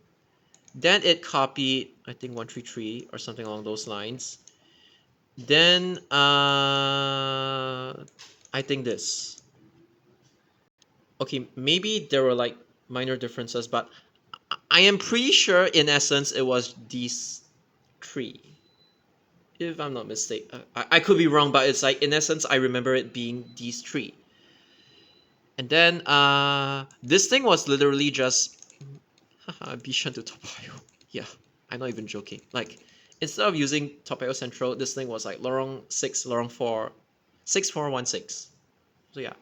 then it copied I think 133 or something along those lines. Then I think this. Okay, maybe there were like minor differences, but I am pretty sure in essence it was these three. If I'm not mistaken, I could be wrong, but it's like in essence I remember it being these three. And then this thing was literally just Bishan to Toa Payoh. Yeah, I'm not even joking. Like instead of using Toa Payoh Central, this thing was like Lorong 6, Lorong 4, 6416. So yeah,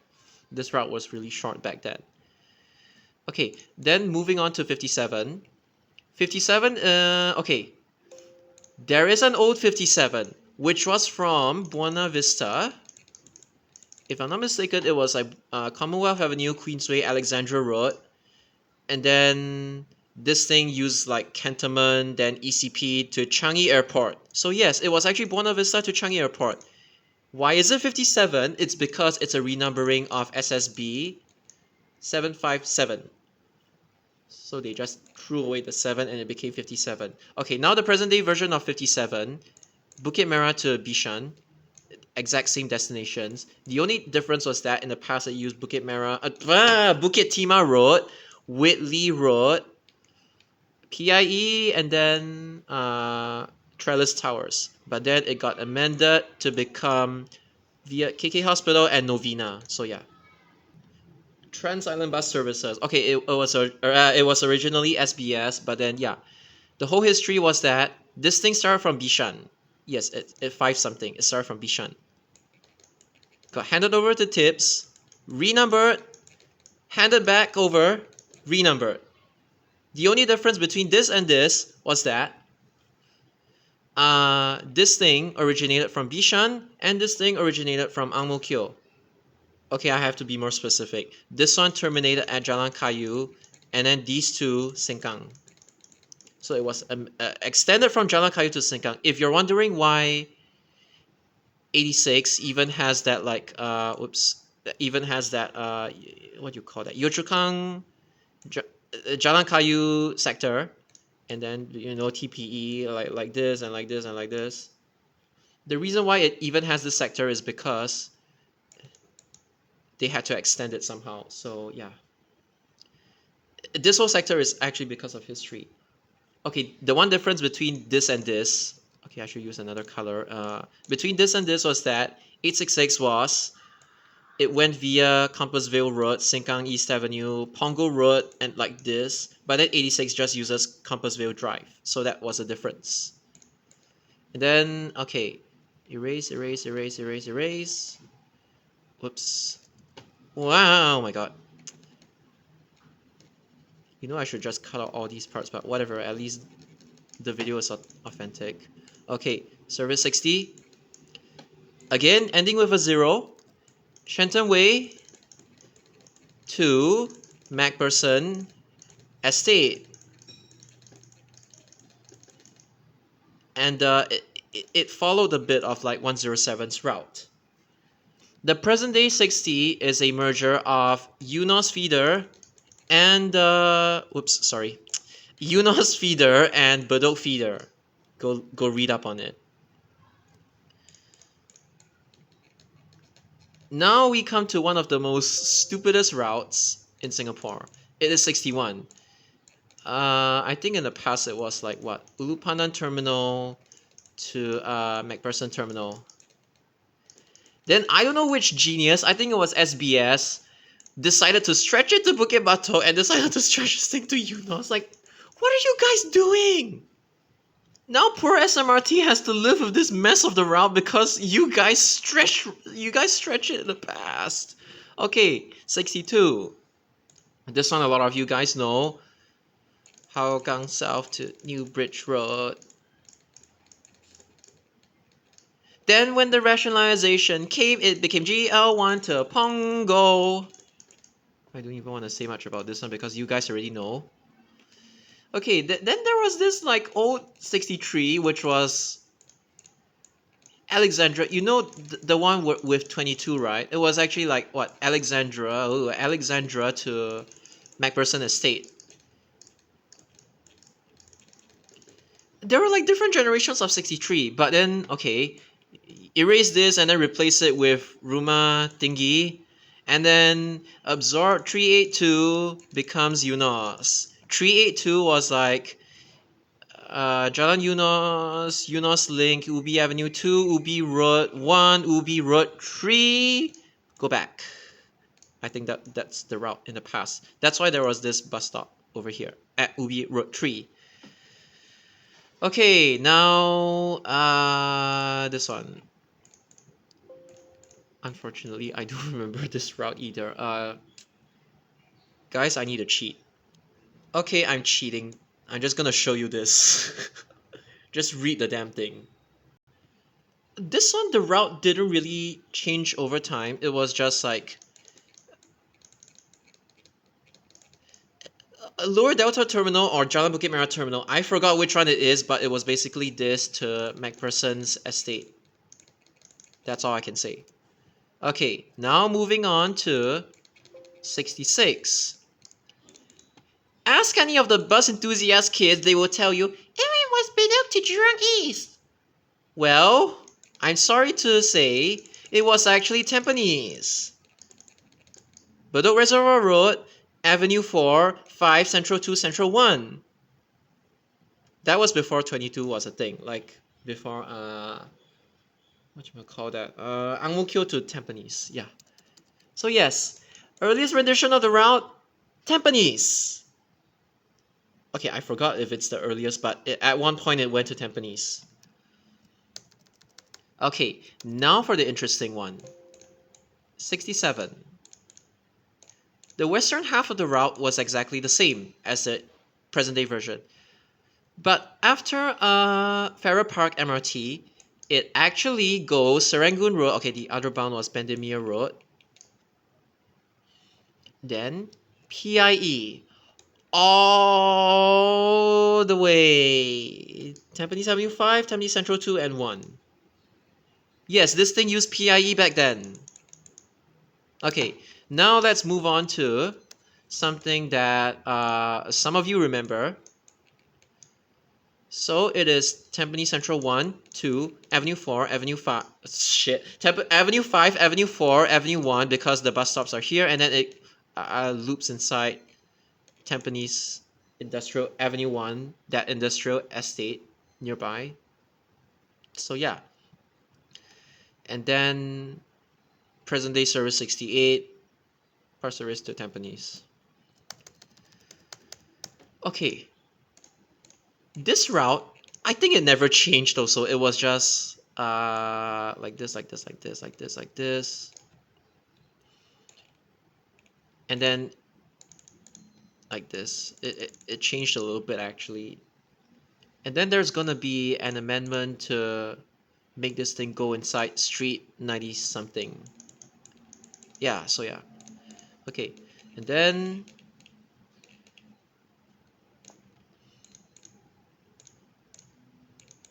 this route was really short back then. Okay, then moving on to 57. 57, okay. There is an old 57, which was from Buena Vista. If I'm not mistaken, it was like Commonwealth Avenue, Queensway, Alexandra Road. And then this thing used like Cantonment, then ECP to Changi Airport. So yes, it was actually Buena Vista to Changi Airport. Why is it 57? It's because it's a renumbering of SSB 757. So they just threw away the 7 and it became 57. Okay, now the present day version of 57, Bukit Merah to Bishan, exact same destinations. The only difference was that in the past it used Bukit Merah, Bukit Timah Road, Whitley Road, PIE, and then Trellis Towers. But then it got amended to become via KK Hospital and Novena. So yeah. Trans Island Bus Services. Okay, it was originally SBS, but then yeah, the whole history was that this thing started from Bishan. Yes, it 5 something. It started from Bishan. Got handed over to Tips, renumbered, handed back over, renumbered. The only difference between this and this was that this thing originated from Bishan and this thing originated from Ang Mo Kio. Okay, I have to be more specific. This one terminated at Jalan Kayu, and then these two, Sengkang. So it was extended from Jalan Kayu to Sengkang. If you're wondering why 86 even has that like, even has that, what do you call that? Yio Chu Kang, Jalan Kayu sector, and then, you know, TPE, like this, and like this, and like this. The reason why it even has this sector is because they had to extend it somehow. So yeah, this whole sector is actually because of history. Okay, the one difference between this and this, okay, I should use another color. Between this and this was that 866 was, it went via Compassville Road, Sengkang East Avenue, Punggol Road, and like this. But then 86 just uses Compassville Drive. So that was a difference. And then, okay, erase. Whoops. Wow, oh my god. You know I should just cut out all these parts, but whatever, at least the video is authentic. Okay, service 60. Again, ending with a 0. Shenton Way to Macpherson Estate. And it followed a bit of like 107's route. The present day 60 is a merger of Eunos Feeder and Eunos Feeder and Bedok Feeder. Go read up on it. Now we come to one of the most stupidest routes in Singapore. It is 61. I think in the past it was like what? Ulu Pandan Terminal to Macpherson Terminal. Then I don't know which genius, I think it was SBS, decided to stretch it to Bukit Batok and decided to stretch this thing to Eunos. Like, what are you guys doing? Now poor SMRT has to live with this mess of the route because you guys stretch it in the past. Okay, 62. This one a lot of you guys know. Hougang South to New Bridge Road. Then when the rationalization came, it became GL1 to Pongo. I don't even want to say much about this one because you guys already know. Okay, then there was this like old 63, which was Alexandra. You know the one with 22, right? It was actually like what? Alexandra to Macpherson Estate. There were like different generations of 63, but then okay, erase this and then replace it with Ruma Tinggi, and then absorb 382 becomes Eunos. 382 was like Jalan Eunos, Eunos Link, Ubi Avenue 2, Ubi Road 1, Ubi Road 3. Go back. I think that's the route in the past. That's why there was this bus stop over here at Ubi Road 3. Okay, now this one. Unfortunately, I don't remember this route either. Guys, I need to cheat. Okay, I'm cheating. I'm just gonna show you this. Just read the damn thing. This one, the route didn't really change over time. It was just like Lower Delta Terminal or Jalan Bukit Merah Terminal. I forgot which one it is, but it was basically this to Macpherson's estate. That's all I can say. Okay, now moving on to 66. Ask any of the bus enthusiast kids, they will tell you, it was built to Jurong East. Well, I'm sorry to say, it was actually Tampines. Bedok Reservoir Road, Avenue 4, 5, Central 2, Central 1. That was before 22 was a thing, like before, what you call that? Ang Mo Kio to Tampines, yeah. So yes, earliest rendition of the route, Tampines. Okay, I forgot if it's the earliest, but at one point it went to Tampines. Okay, now for the interesting one. 67. The western half of the route was exactly the same as the present day version. But after Farrer Park MRT, it actually goes Serangoon Road. Okay, the other bound was Bendemeer Road. Then PIE. All the way. Tampines Avenue 5, Tampines Central 2, and 1. Yes, this thing used PIE back then. Okay, now let's move on to something that some of you remember. So it is Tampines Central 1, 2, Avenue 4, Avenue 5, Avenue 5, Avenue 4, Avenue 1, because the bus stops are here, and then it loops inside Tampines Industrial Avenue 1, that industrial estate nearby. So yeah. And then present day service 68, Pasir Ris to Tampines. Okay. This route, I think it never changed also. It was just like this, like this, like this, like this, like this. And then like this. It changed a little bit actually. And then there's gonna be an amendment to make this thing go inside street 90 something. Yeah, so yeah. Okay. And then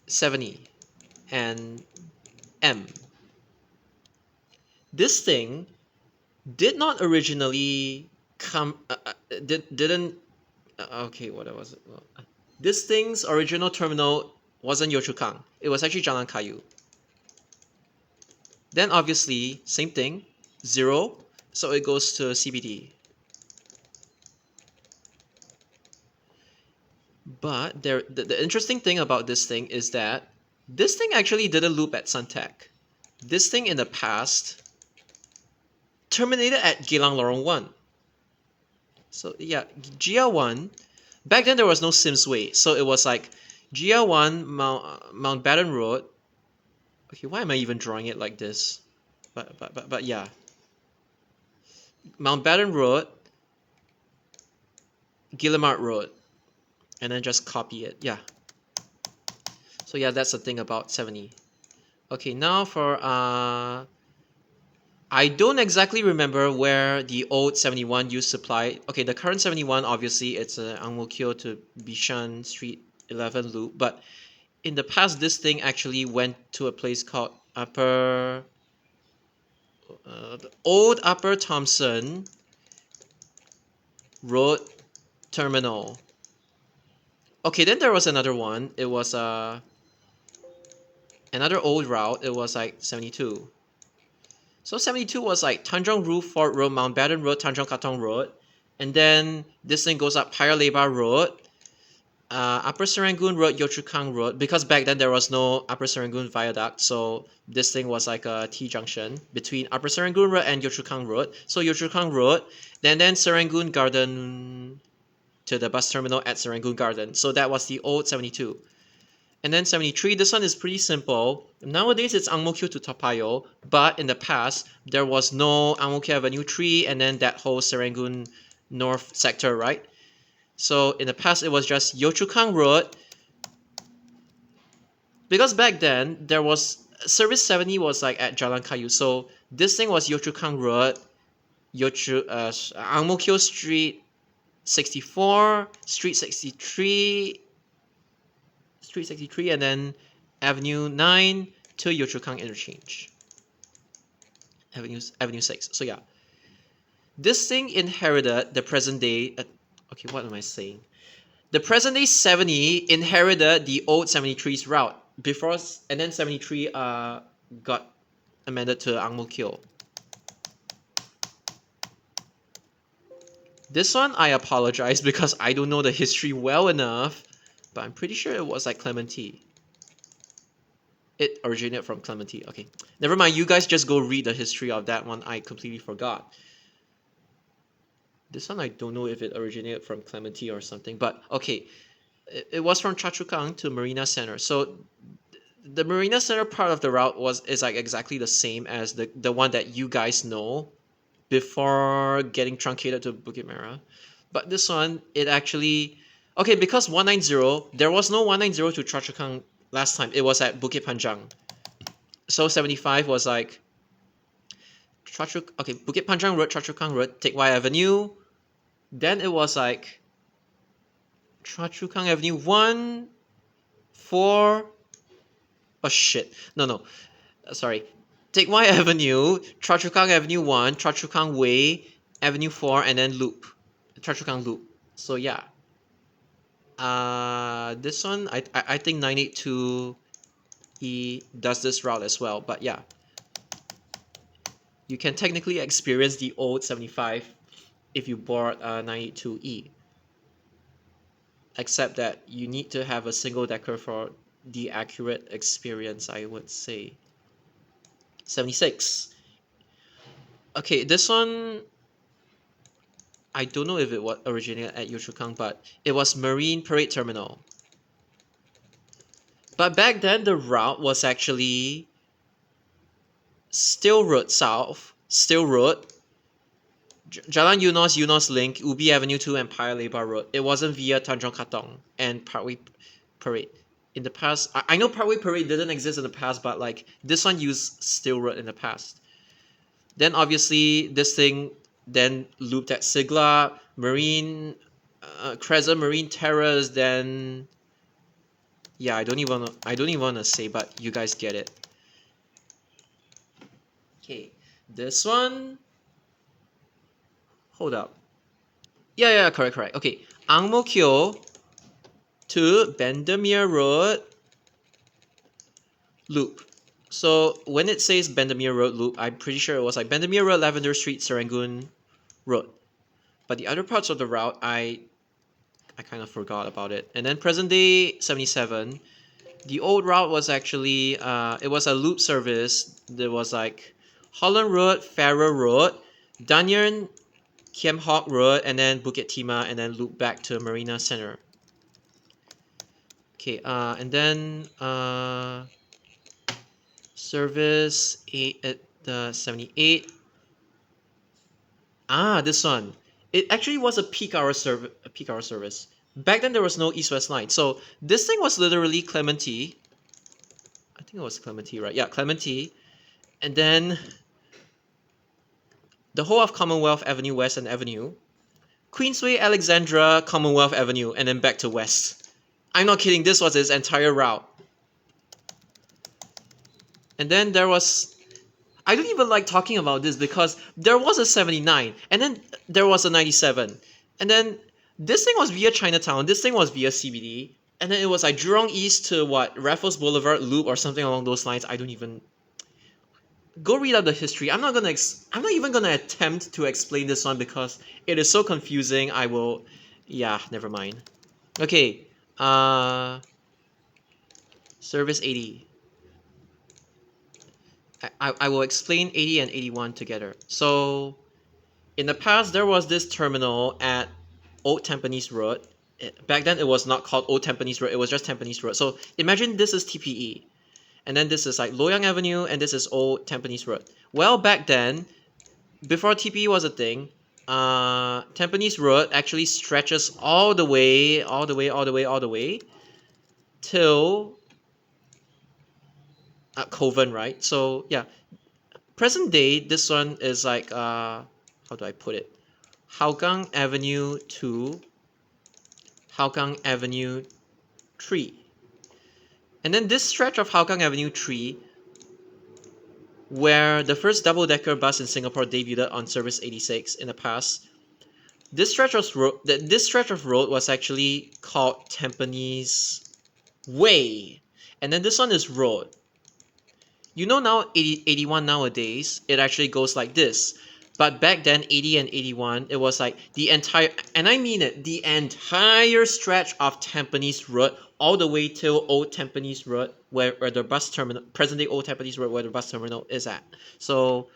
70 and M. This thing did not originally come didn't okay, what was it? This thing's original terminal wasn't Yio Chu Kang. It was actually Jalan Kayu. Then obviously same thing, 0, so it goes to CBD. But the interesting thing about this thing is that this thing actually didn't loop at Suntec. This thing in the past terminated at Geylang Lorong 1. So yeah, GL1, back then there was no Sims Way. So it was like GL1 Mountbatten Road. Okay, why am I even drawing it like this? But yeah. Mountbatten Road, Guillemard Road, and then just copy it. Yeah. So yeah, that's the thing about 70. Okay, now for I don't exactly remember where the old 71 used supply. Okay, the current 71 obviously it's Ang Mo Kio to Bishan Street 11 loop, but in the past this thing actually went to a place called the old Upper Thompson Road Terminal. Okay, then there was another one. It was another old route. It was like 72. So 72 was like Tanjong Roo Fort Road, Mountbatten Road, Tanjong Katong Road, and then this thing goes up Paya Lebar Road, Upper Serangoon Road, Yio Chu Kang Road. Because back then there was no Upper Serangoon Viaduct, so this thing was like a T junction between Upper Serangoon Road and Yio Chu Kang Road. So Yio Chu Kang Road, then Serangoon Garden to the bus terminal at Serangoon Garden. So that was the old 72. And then 73, this one is pretty simple. Nowadays it's Ang Mo Kio to Toa Payoh, but in the past there was no Ang Mo Kio Avenue 3 and then that whole Serangoon North sector, right? So in the past it was just Yio Chu Kang Road. Because back then there was service 70 was like at Jalan Kayu. So this thing was Yio Chu Kang Road, Ang Mo Kio Street 64, Street 63, and then Avenue 9 to Yio Chu Kang Interchange. Avenue 6. So yeah. This thing inherited the present day... okay, what am I saying? The present day 70 inherited the old 73's route. Before... And then 73 got amended to Ang Mo Kio. This one, I apologize because I don't know the history well enough. But I'm pretty sure it was like Clementi. It originated from Clementi. Okay, never mind. You guys just go read the history of that one. I completely forgot. This one I don't know if it originated from Clementi or something. But okay, it was from Choa Chu Kang to Marina Center. So the Marina Center part of the route is like exactly the same as the one that you guys know before getting truncated to Bukit Merah. But this one, it actually... Okay, because 190, there was no 190 to Choa Chu Kang last time. It was at Bukit Panjang. So 75 was like... Bukit Panjang Road, Choa Chu Kang Road, Teck Whye Avenue. Then it was like... Choa Chu Kang Avenue 1, 4... Oh shit. No. Sorry. Teck Whye Avenue, Choa Chu Kang Avenue 1, Choa Chu Kang Way, Avenue 4, and then Loop. Choa Chu Kang Loop. So yeah. This one, I think 982 he does this route as well, but yeah, you can technically experience the old 75 if you board 982E, except that you need to have a single decker for the accurate experience, I would say. 76. Okay, this one, I don't know if it was originated at Yio Chu Kang, but it was Marine Parade Terminal. But back then, the route was actually Still Road South, Still Road, Jalan Eunos Link, Ubi Avenue 2, and Paya Lebar Road. It wasn't via Tanjong Katong and Parkway Parade. In the past, I know Parkway Parade didn't exist in the past, but like this one used Still Road in the past. Then obviously this thing then looped at Sigla, Marine, Crescent Marine Terrace, then yeah, I don't even want to say, but you guys get it. Okay, this one, hold up. Yeah, correct. Okay, Ang Mo Kio to Bendemeer Road loop. So when it says Bendemeer Road loop, I'm pretty sure it was like Bendemeer Road, Lavender Street, Serangoon Road. But the other parts of the route, I kind of forgot about it. And then present day 77, the old route was actually it was a loop service. There was like Holland Road, Farrer Road, Danyan, Kiem Hock Road, and then Bukit Timah, and then loop back to Marina Center. Okay, and then service 8 at the 78. This one. It actually was a peak hour service. Back then there was no east-west line. So this thing was literally Clementi. I think it was Clementi, right? Yeah, Clementi. And then the whole of Commonwealth Avenue West and Avenue. Queensway, Alexandra, Commonwealth Avenue, and then back to West. I'm not kidding, this was its entire route. And then there was... I don't even like talking about this because there was a 79, and then there was a 97. And then this thing was via Chinatown, this thing was via CBD, and then it was like Jurong East to what? Raffles Boulevard Loop or something along those lines. I don't even... Go read up the history. I'm not even gonna attempt to explain this one because it is so confusing. I will... Yeah, never mind. Okay, service 80. I will explain 80 and 81 together. So, in the past, there was this terminal at Old Tampines Road. Back then, it was not called Old Tampines Road. It was just Tampines Road. So, imagine this is TPE. And then this is like Loyang Avenue, and this is Old Tampines Road. Well, back then, before TPE was a thing, Tampines Road actually stretches all the way till Kovan, right? So yeah, present day, this one is like how do I put it? Hougang Avenue to Hougang Avenue 3. And then this stretch of Hougang Avenue 3, where the first double-decker bus in Singapore debuted on Service 86 in the past, this stretch of road was actually called Tampines Way. And then this one is road. You know now 81 nowadays, it actually goes like this. But back then, 80 and 81, it was like the entire, and I mean it, the entire stretch of Tampines Road, all the way till Old Tampines Road, where the bus terminal, present day Old Tampines Road, where the bus terminal is at. So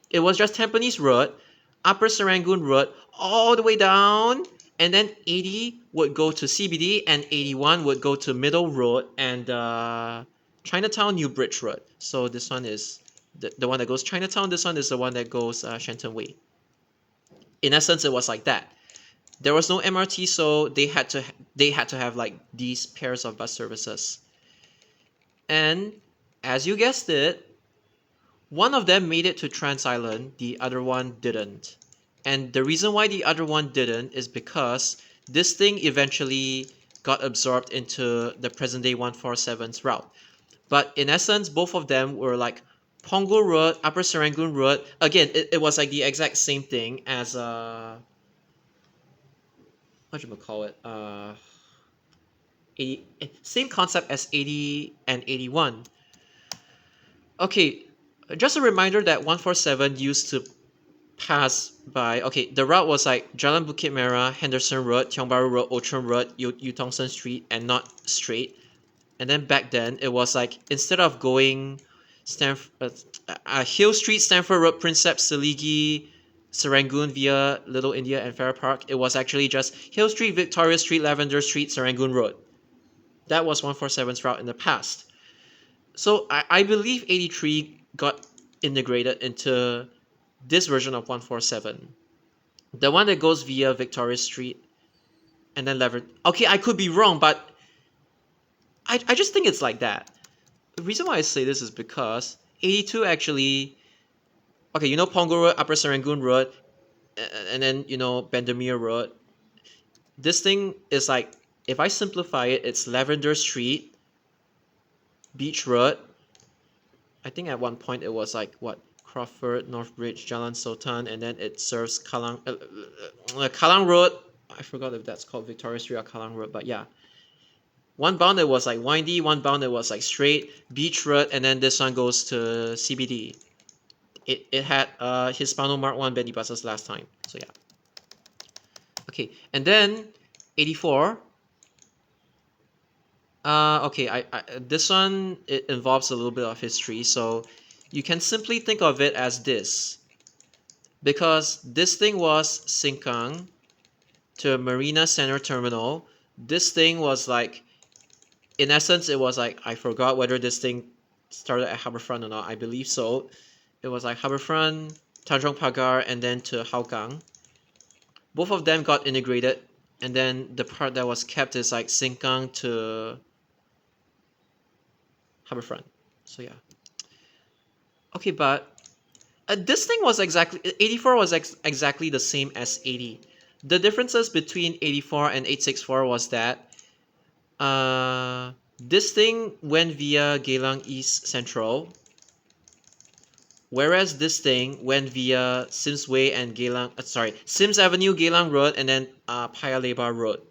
it was just Tampines Road, Upper Serangoon Road, all the way down, and then 80 would go to CBD, and 81 would go to Middle Road and Chinatown New Bridge Road. So this one is the one that goes Chinatown. This one is the one that goes Shenton Way. In essence, it was like that. There was no MRT, so they had to have like these pairs of bus services. And as you guessed it, one of them made it to Trans Island, the other one didn't. And the reason why the other one didn't is because this thing eventually got absorbed into the present day 147's route. But in essence, both of them were like Punggol Road, Upper Serangoon Road. Again, it was like the exact same thing as whatchamacallit? 80, same concept as 80 and 81. Okay, just a reminder that 147 used to pass by, okay, the route was like Jalan Bukit Merah, Henderson Road, Tiong Bahru Road, Outram Road, U Tong Sen Street, and not straight. And then back then, it was like, instead of going Hill Street, Stamford Road, Princeps, Siligi, Serangoon via Little India and Farrer Park, it was actually just Hill Street, Victoria Street, Lavender Street, Serangoon Road. That was 147's route in the past. So I believe 83 got integrated into this version of 147. The one that goes via Victoria Street and then Lavender. Okay, I could be wrong, but I just think it's like that. The reason why I say this is because 82 actually... Okay, you know Punggol Road, Upper Serangoon Road, and then, you know, Bendemeer Road. This thing is like, if I simplify it, it's Lavender Street, Beach Road. I think at one point it was like, what? Crawford, Northbridge, Jalan Sultan, and then it serves Kallang Road. I forgot if that's called Victoria Street or Kallang Road, but yeah. One bound it was like windy, one bound it was like straight, Beach Road, and then this one goes to CBD. It had Hispano Mark 1 Bendy buses last time, so yeah. Okay, and then 84. Okay, this one, it involves a little bit of history, so you can simply think of it as this. Because this thing was Sengkang to Marina Center Terminal. This thing was like in essence, it was like, I forgot whether this thing started at Harbourfront or not. I believe so. It was like Harbourfront, Tanjong Pagar, and then to Hougang. Both of them got integrated, and then the part that was kept is like Sengkang to Harbourfront. So yeah. Okay, but this thing was exactly 84 was exactly the same as 80. The differences between 84 and 864 was that this thing went via Geylang East Central, whereas this thing went via Sims Way and Sims Avenue, Geylang Road, and then Paya Lebar Road.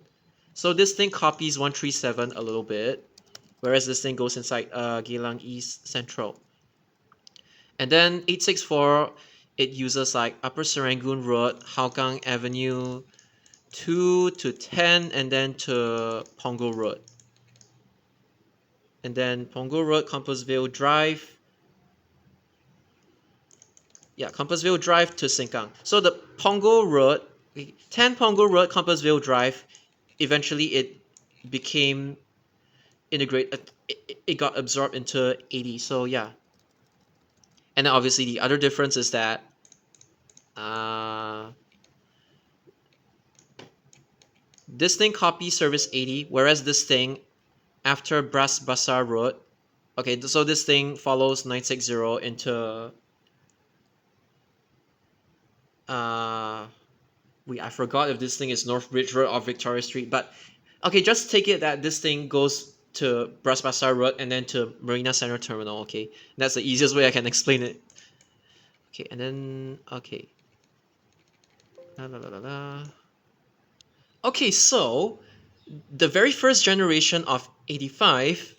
So this thing copies 137 a little bit, whereas this thing goes inside Geylang East Central. And then 864, it uses like Upper Serangoon Road, Hougang Avenue 2 to 10, and then to Punggol Road. And then Punggol Road, Compassville Drive. Yeah, Compassville Drive to Sengkang. So the Punggol Road, 10 Punggol Road, Compassville Drive, eventually it became integrated, it got absorbed into 80. So yeah. And then obviously the other difference is that this thing copies service 80, whereas this thing after Bras Basar Road, okay, so this thing follows 960 into I forgot if this thing is North Bridge Road or Victoria Street, but okay, just take it that this thing goes to Bras Basar Road and then to Marina Central Terminal. Okay, that's the easiest way I can explain it. Okay, and then okay. La, la, la, la, la. Okay, so the very first generation of 85,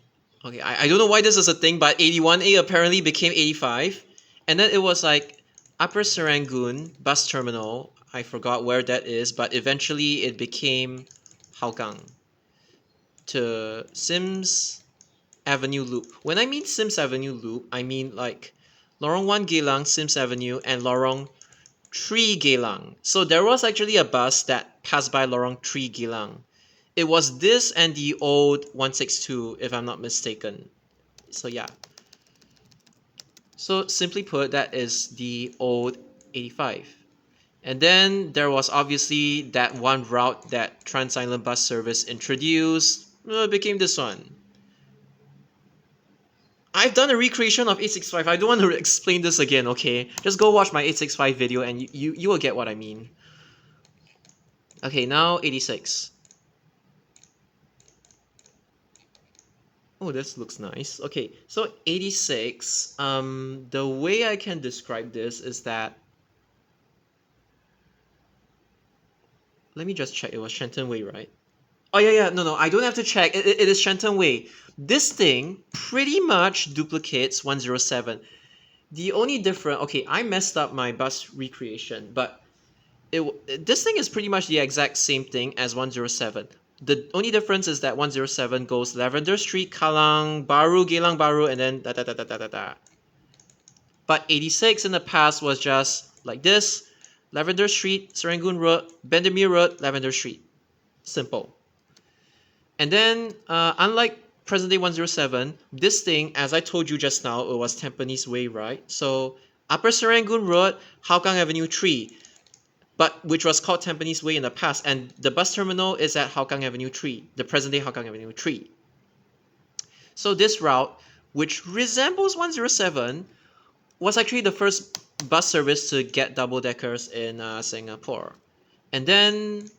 okay, I don't know why this is a thing, but 81A apparently became 85. And then it was like Upper Serangoon bus terminal. I forgot where that is, but eventually it became Hougang to Sims Avenue Loop. When I mean Sims Avenue Loop, I mean like Lorong 1 Geylang, Sims Avenue, and Lorong 3 Geylang. So there was actually a bus that passed by Lorong 3 Geylang. It was this and the old 162, if I'm not mistaken. So yeah. So simply put, that is the old 85. And then there was obviously that one route that Trans Island Bus Service introduced. It became this one. I've done a recreation of 865. I don't want to explain this again, okay? Just go watch my 865 video and you will get what I mean. Okay, now 86. Oh, this looks nice. Okay, so 86, the way I can describe this is that, let me just check, it was Shenton Way, right? Oh yeah, no, I don't have to check, it is Shenton Way. This thing pretty much duplicates 107. The only difference, okay, I messed up my bus recreation, but this thing is pretty much the exact same thing as 107. The only difference is that 107 goes Lavender Street, Kallang, Baru, Geylang Baru, and then da da da da da da da. But 86 in the past was just like this: Lavender Street, Serangoon Road, Bendemeer Road, Lavender Street. Simple. And then, unlike present day 107, this thing, as I told you just now, it was Tampines Way, right? So Upper Serangoon Road, Hougang Avenue 3, but which was called Tampines Way in the past, and the bus terminal is at Hougang Avenue 3, the present day Hougang Avenue 3. So this route, which resembles 107, was actually the first bus service to get double deckers in Singapore. And then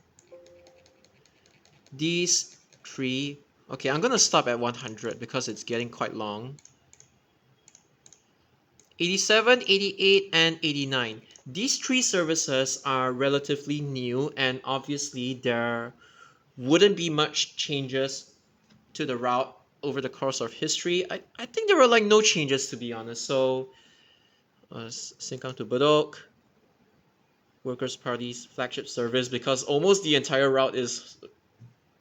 these three, okay, I'm gonna stop at 100 because it's getting quite long. 87, 88, and 89. These three services are relatively new, and obviously there wouldn't be much changes to the route over the course of history. I think there were like no changes, to be honest. So Sengkang to Bedok, Workers' Party's flagship service, because almost the entire route is,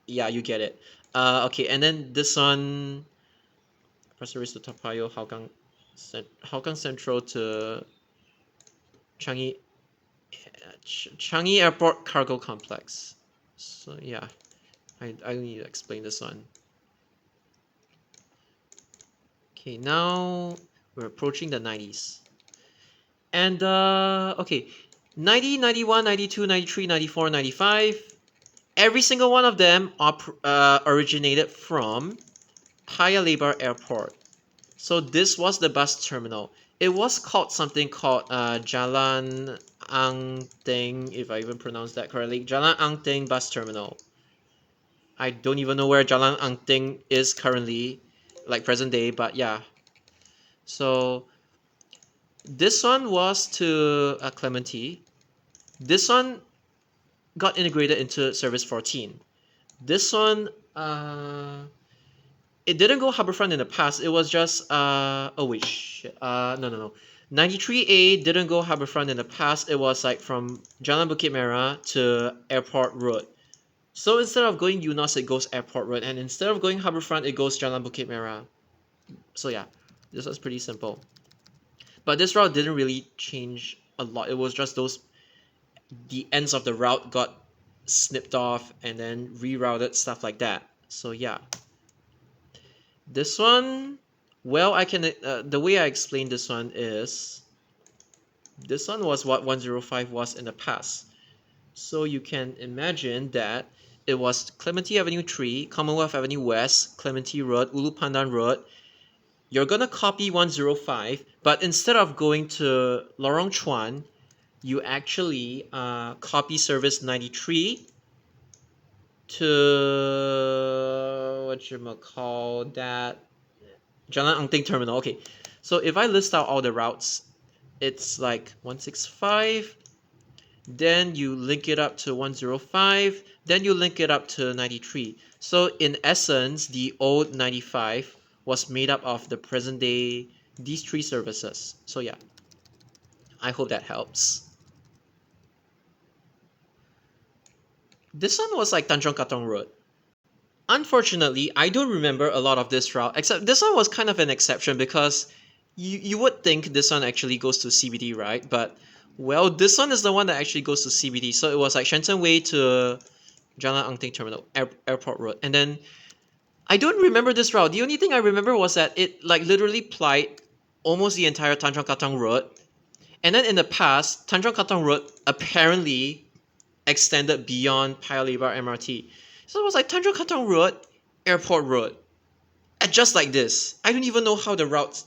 yeah, you get it. Okay, and then this one, press service to Toa Payoh, Hougang Central to Changi Changi Airport Cargo Complex. So yeah, I don't need to explain this one. Okay, now we're approaching the 90s. And okay, 90, 91, 92, 93, 94, 95. Every single one of them originated from Paya Lebar Airport. So this was the bus terminal. It was called something called Jalan Ang Teng, if I even pronounced that correctly. Jalan Ang Teng Bus Terminal. I don't even know where Jalan Ang Teng is currently, like present day, but yeah. So this one was to Clementi. This one got integrated into Service 14. This one, it didn't go Harbourfront in the past. It was just oh wait, shit. No. 93A didn't go Harbourfront in the past. It was like from Jalan Bukit Merah to Airport Road. So instead of going Eunos, it goes Airport Road, and instead of going Harbourfront, it goes Jalan Bukit Merah. So yeah, this was pretty simple. But this route didn't really change a lot. It was just the ends of the route got snipped off and then rerouted, stuff like that. So yeah. This one, well, I can the way I explain this one is this one was what 105 was in the past. So you can imagine that it was Clementi Avenue 3, Commonwealth Avenue West, Clementi Road, Ulu Pandan Road. You're gonna copy 105, but instead of going to Lorong Chuan, you actually copy service 93 to whatchamacall that Jalan Ang Teng Terminal. Okay, so if I list out all the routes, it's like 165, then you link it up to 105, then you link it up to 93. So in essence, the old 95 was made up of the present day, these three services. So yeah, I hope that helps. This one was like Tanjong Katong Road. Unfortunately, I don't remember a lot of this route, except this one was kind of an exception because you would think this one actually goes to CBD, right? But, well, this one is the one that actually goes to CBD. So it was like Shenton Way to Jalan Ang Teng Terminal, Airport Road. And then, I don't remember this route. The only thing I remember was that it like literally plied almost the entire Tanjong Katong Road. And then in the past, Tanjong Katong Road apparently extended beyond Paya Lebar MRT. So it was like Tanjong Katong Road, Airport Road. And just like this. I don't even know how the routes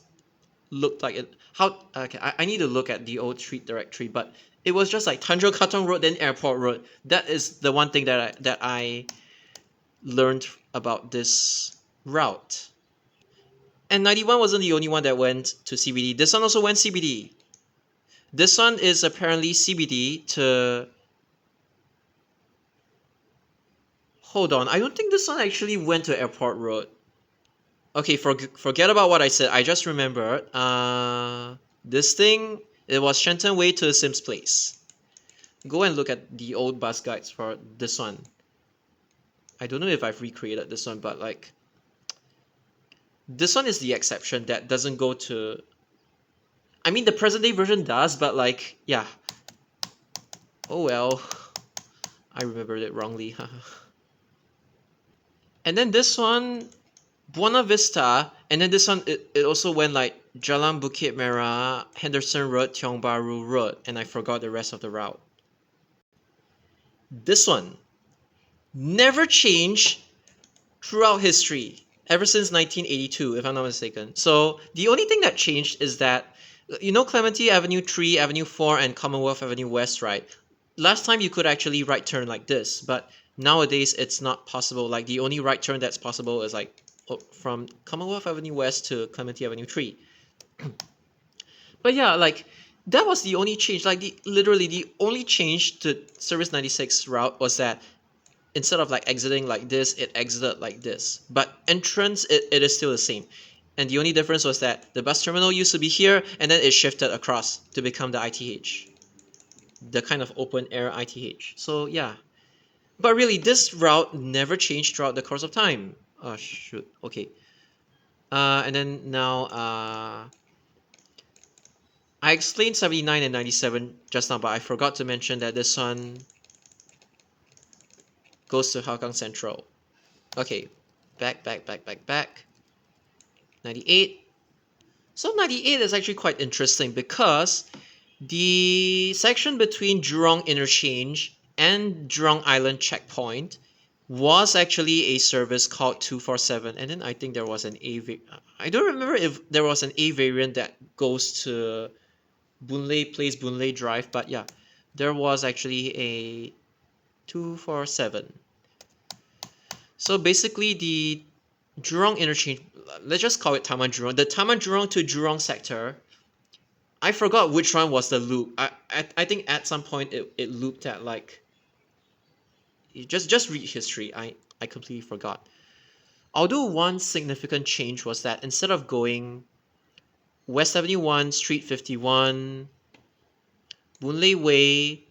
looked like. I need to look at the old street directory, but it was just like Tanjong Katong Road, then Airport Road. That is the one thing that I learned about this route. And 91 wasn't the only one that went to CBD. This one also went CBD. This one is apparently CBD to... Hold on, I don't think this one actually went to Airport Road. Okay, forget about what I said. I just remembered. This thing, it was Shenton Way to Sims Place. Go and look at the old bus guides for this one. I don't know if I've recreated this one, but like... This one is the exception that doesn't go to... I mean, the present day version does, but like, yeah. Oh well. I remembered it wrongly. And then this one, Buona Vista, and then this one, it also went like Jalan Bukit Merah, Henderson Road, Tiong Bahru Road, and I forgot the rest of the route. This one never changed throughout history, ever since 1982, if I'm not mistaken. So the only thing that changed is that, you know, Clementi Avenue 3, Avenue 4, and Commonwealth Avenue West, right? Last time you could actually right turn like this, but nowadays it's not possible. Like the only right turn that's possible is like from Commonwealth Avenue West to Clementi Avenue 3. But yeah, like that was the only change. Like literally the only change to Service 96 route was that instead of like exiting like this, it exited like this. But entrance, it is still the same. And the only difference was that the bus terminal used to be here, and then it shifted across to become the ITH. The kind of open air ITH. So yeah. But really, this route never changed throughout the course of time. Oh shoot, okay. And then now, I explained 79 and 97 just now, but I forgot to mention that this one goes to Hougang Central. Okay, back. 98. So 98 is actually quite interesting because the section between Jurong Interchange and Jurong Island Checkpoint was actually a service called 247, and then I think there was an I don't remember if there was an A variant that goes to Boon Lay Place, Boon Lay Drive, but yeah, there was actually a 247. So basically the Jurong Interchange, let's just call it Taman Jurong. The Taman Jurong to Jurong sector, I forgot which one was the loop. I think at some point it looped at like, just read history. I completely forgot. Although one significant change was that instead of going West 71, Street 51, Boon Lay Way,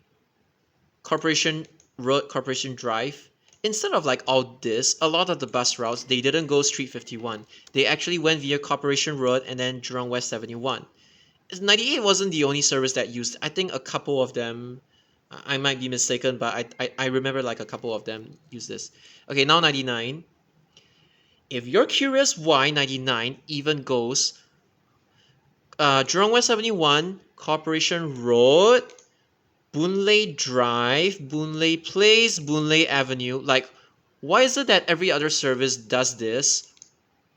Corporation Road, Corporation Drive, instead of like all this, a lot of the bus routes, they didn't go Street 51. They actually went via Corporation Road and then Jurong West 71. 98 wasn't the only service that used. I think a couple of them, I might be mistaken, but I remember like a couple of them use this. Okay, now 99. If you're curious why 99 even goes Jurong West 71, Corporation Road, Boon Lay Drive, Boon Lay Place, Boon Lay Avenue, like why is it that every other service does this?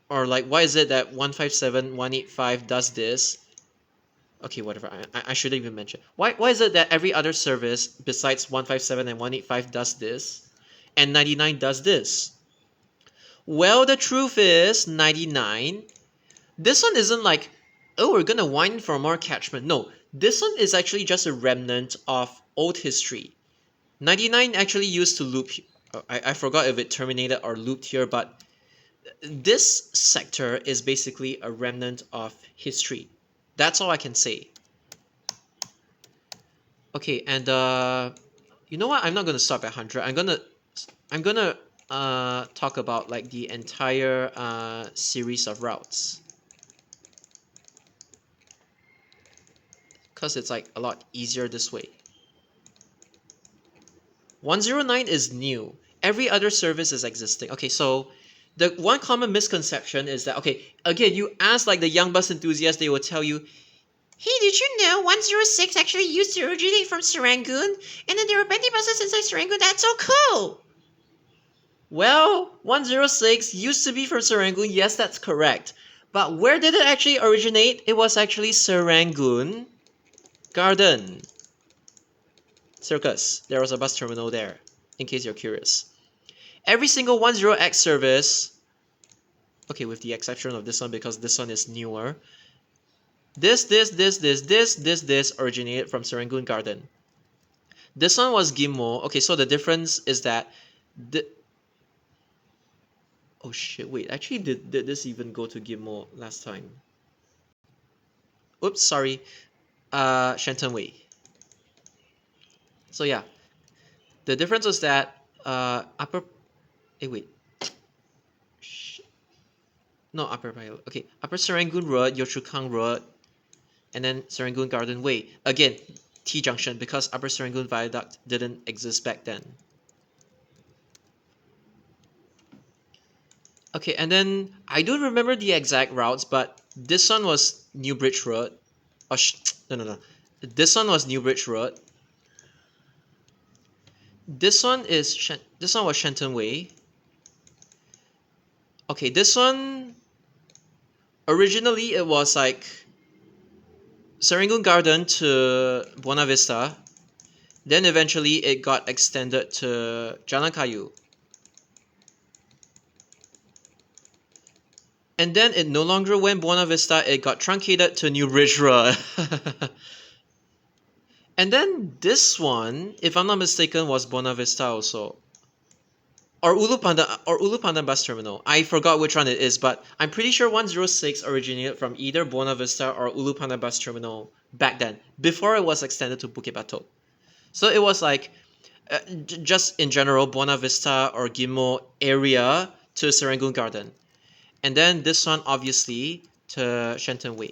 Or like why is it that 157, 185 does this? Okay, whatever. I shouldn't even mention. Why is it that every other service besides 157 and 185 does this, and 99 does this? Well, the truth is 99. This one isn't like, oh, we're gonna widen for more catchment. No, this one is actually just a remnant of old history. 99 actually used to loop. I forgot if it terminated or looped here, but this sector is basically a remnant of history. That's all I can say. Okay, and you know what? I'm not gonna stop at 100. I'm gonna talk about like the entire series of routes, because it's like a lot easier this way. 109 is new. Every other service is existing. Okay, so the one common misconception is that, okay, again, you ask like the young bus enthusiasts, they will tell you, hey, did you know 106 actually used to originate from Serangoon? And then there were plenty buses inside Serangoon. That's so cool! Well, 106 used to be from Serangoon. Yes, that's correct. But where did it actually originate? It was actually Serangoon Garden Circus. There was a bus terminal there, in case you're curious. Every single 10X service, okay, with the exception of this one because this one is newer, this originated from Serangoon Garden. This one was Ghim Moh. Okay, so the difference is that oh shit, wait, actually did this even go to Ghim Moh last time? Oops, sorry. Shenton Way. So yeah, the difference was that upper Upper Serangoon Road, Yio Chu Kang Road, and then Serangoon Garden Way. Again, T junction because Upper Serangoon Viaduct didn't exist back then. Okay, and then I don't remember the exact routes, but this one was New Bridge Road. Oh, no. This one was New Bridge Road. This one was Shenton Way. Okay, this one originally it was like Serangoon Garden to Buona Vista. Then eventually it got extended to Jalan Kayu. And then it no longer went Buona Vista, it got truncated to New Bridge Road. And then this one, if I'm not mistaken, was Buona Vista also. Or Ulu Pandan bus terminal. I forgot which one it is, but I'm pretty sure 106 originated from either Buona Vista or Ulu Pandan bus terminal back then, before it was extended to Bukit Batok. So it was like, just in general, Buona Vista or Ghim Moh area to Serangoon Garden. And then this one, obviously, to Shenton Way.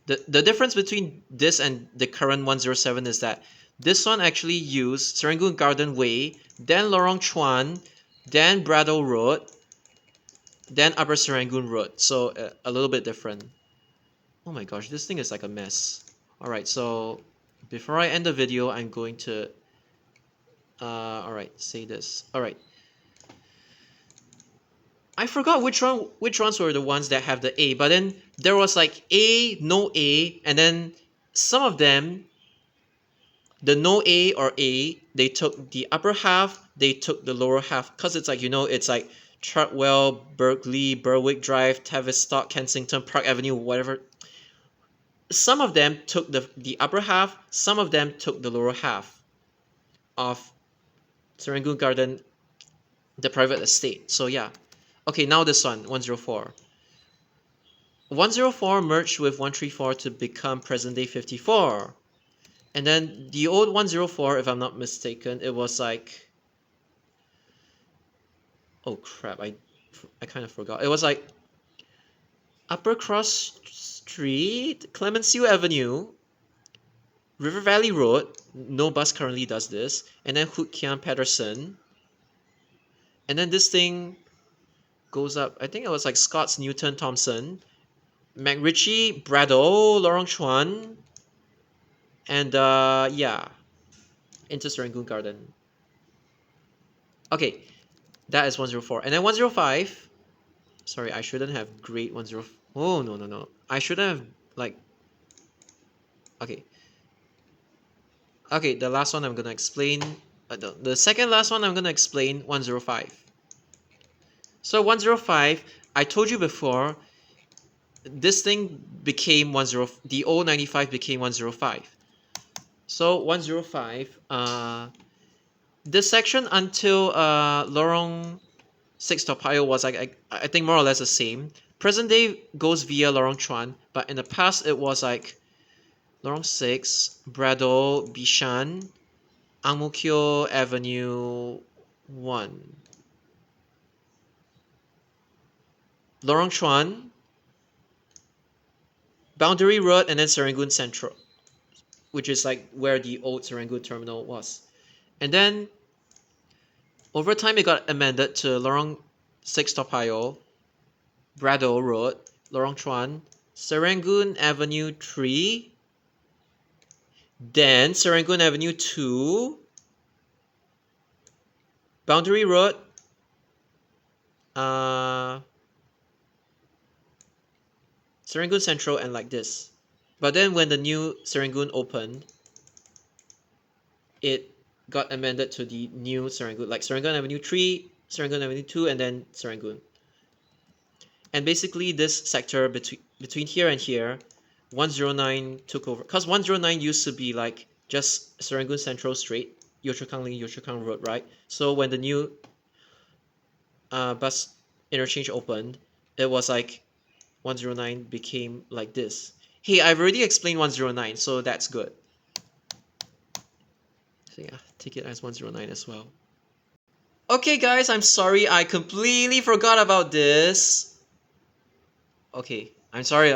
The difference between this and the current 107 is that this one actually used Serangoon Garden Way, then Lorong Chuan, then Bradle Road, then Upper Serangoon Road. So a little bit different. Oh my gosh, this thing is like a mess. Alright, so before I end the video, I'm going to alright, say this. Alright. I forgot which ones were the ones that have the A, but then there was like A, no A, and then some of them, the no A or A, they took the upper half, they took the lower half, because it's like, you know, it's like Chartwell, Berkeley, Berwick Drive, Tavistock, Kensington, Park Avenue, whatever. Some of them took the upper half, some of them took the lower half of Serangoon Garden, the private estate. So yeah. Okay, now this one, 104. 104 merged with 134 to become present day 54. And then the old 104, if I'm not mistaken, it was like... Oh crap, I kind of forgot. It was like Upper Cross Street, Clemenceau Avenue, River Valley Road. No bus currently does this. And then Hoot Kian Patterson. And then this thing goes up. I think it was like Scott's Newton Thompson, McRitchie, Braddow, Lorong Chuan, and yeah, into Serangoon Garden. Okay, that is 104. And then 105. Sorry, I shouldn't have grade 104. Oh, no. I shouldn't have, like... Okay. Okay, the last one I'm going to explain. The second last one I'm going to explain, 105. So 105, I told you before, this thing became 10, the old 95 became 105. So 105, this section until Lorong 6 Toa Payoh was like, I think more or less the same. Present day goes via Lorong Chuan, but in the past it was like Lorong 6, Braddow, Bishan, Ang Mo Kio Avenue 1, Lorong Chuan, Boundary Road, and then Serangoon Central, which is like where the old Serangoon terminal was. And then over time it got amended to Lorong 6 Toa Payoh, Braddow Road, Lorong Chuan, Serangoon Avenue 3, then Serangoon Avenue 2, Boundary Road, Serangoon Central, and like this. But then when the new Serangoon opened, it got amended to the new Serangoon, like Serangoon Avenue 3, Serangoon Avenue 2, and then Serangoon. And basically this sector between here and here, 109 took over. Because 109 used to be like just Serangoon Central straight, Yio Chu Kang Link, Yio Chu Kang Road, right? So when the new bus interchange opened, it was like 109 became like this. Hey, I've already explained 109, so that's good. So yeah, take it as 109 as well. Okay guys, I'm sorry, I completely forgot about this. Okay, I'm sorry.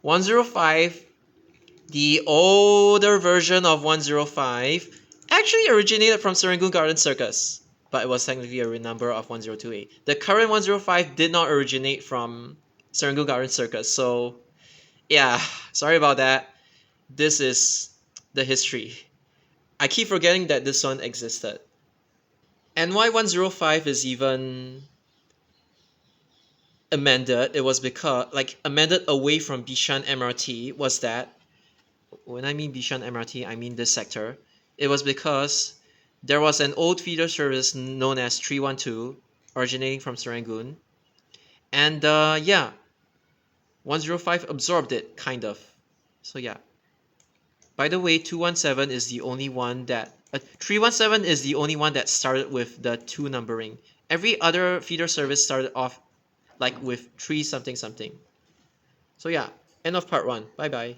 105, the older version of 105, actually originated from Serangoon Garden Circus, but it was technically a renumber of 1028. The current 105 did not originate from Serangoon Garden Circus, so yeah, sorry about that. This is the history. I keep forgetting that this one existed. And why 105 is even amended, it was because, like, amended away from Bishan MRT, was that, when I mean Bishan MRT, I mean this sector. It was because there was an old feeder service known as 312, originating from Serangoon. And yeah, 105 absorbed it, kind of. So yeah. By the way, 217 is the only one that... 317 is the only one that started with the 2 numbering. Every other feeder service started off like with 3 something something. So yeah, end of part 1. Bye bye.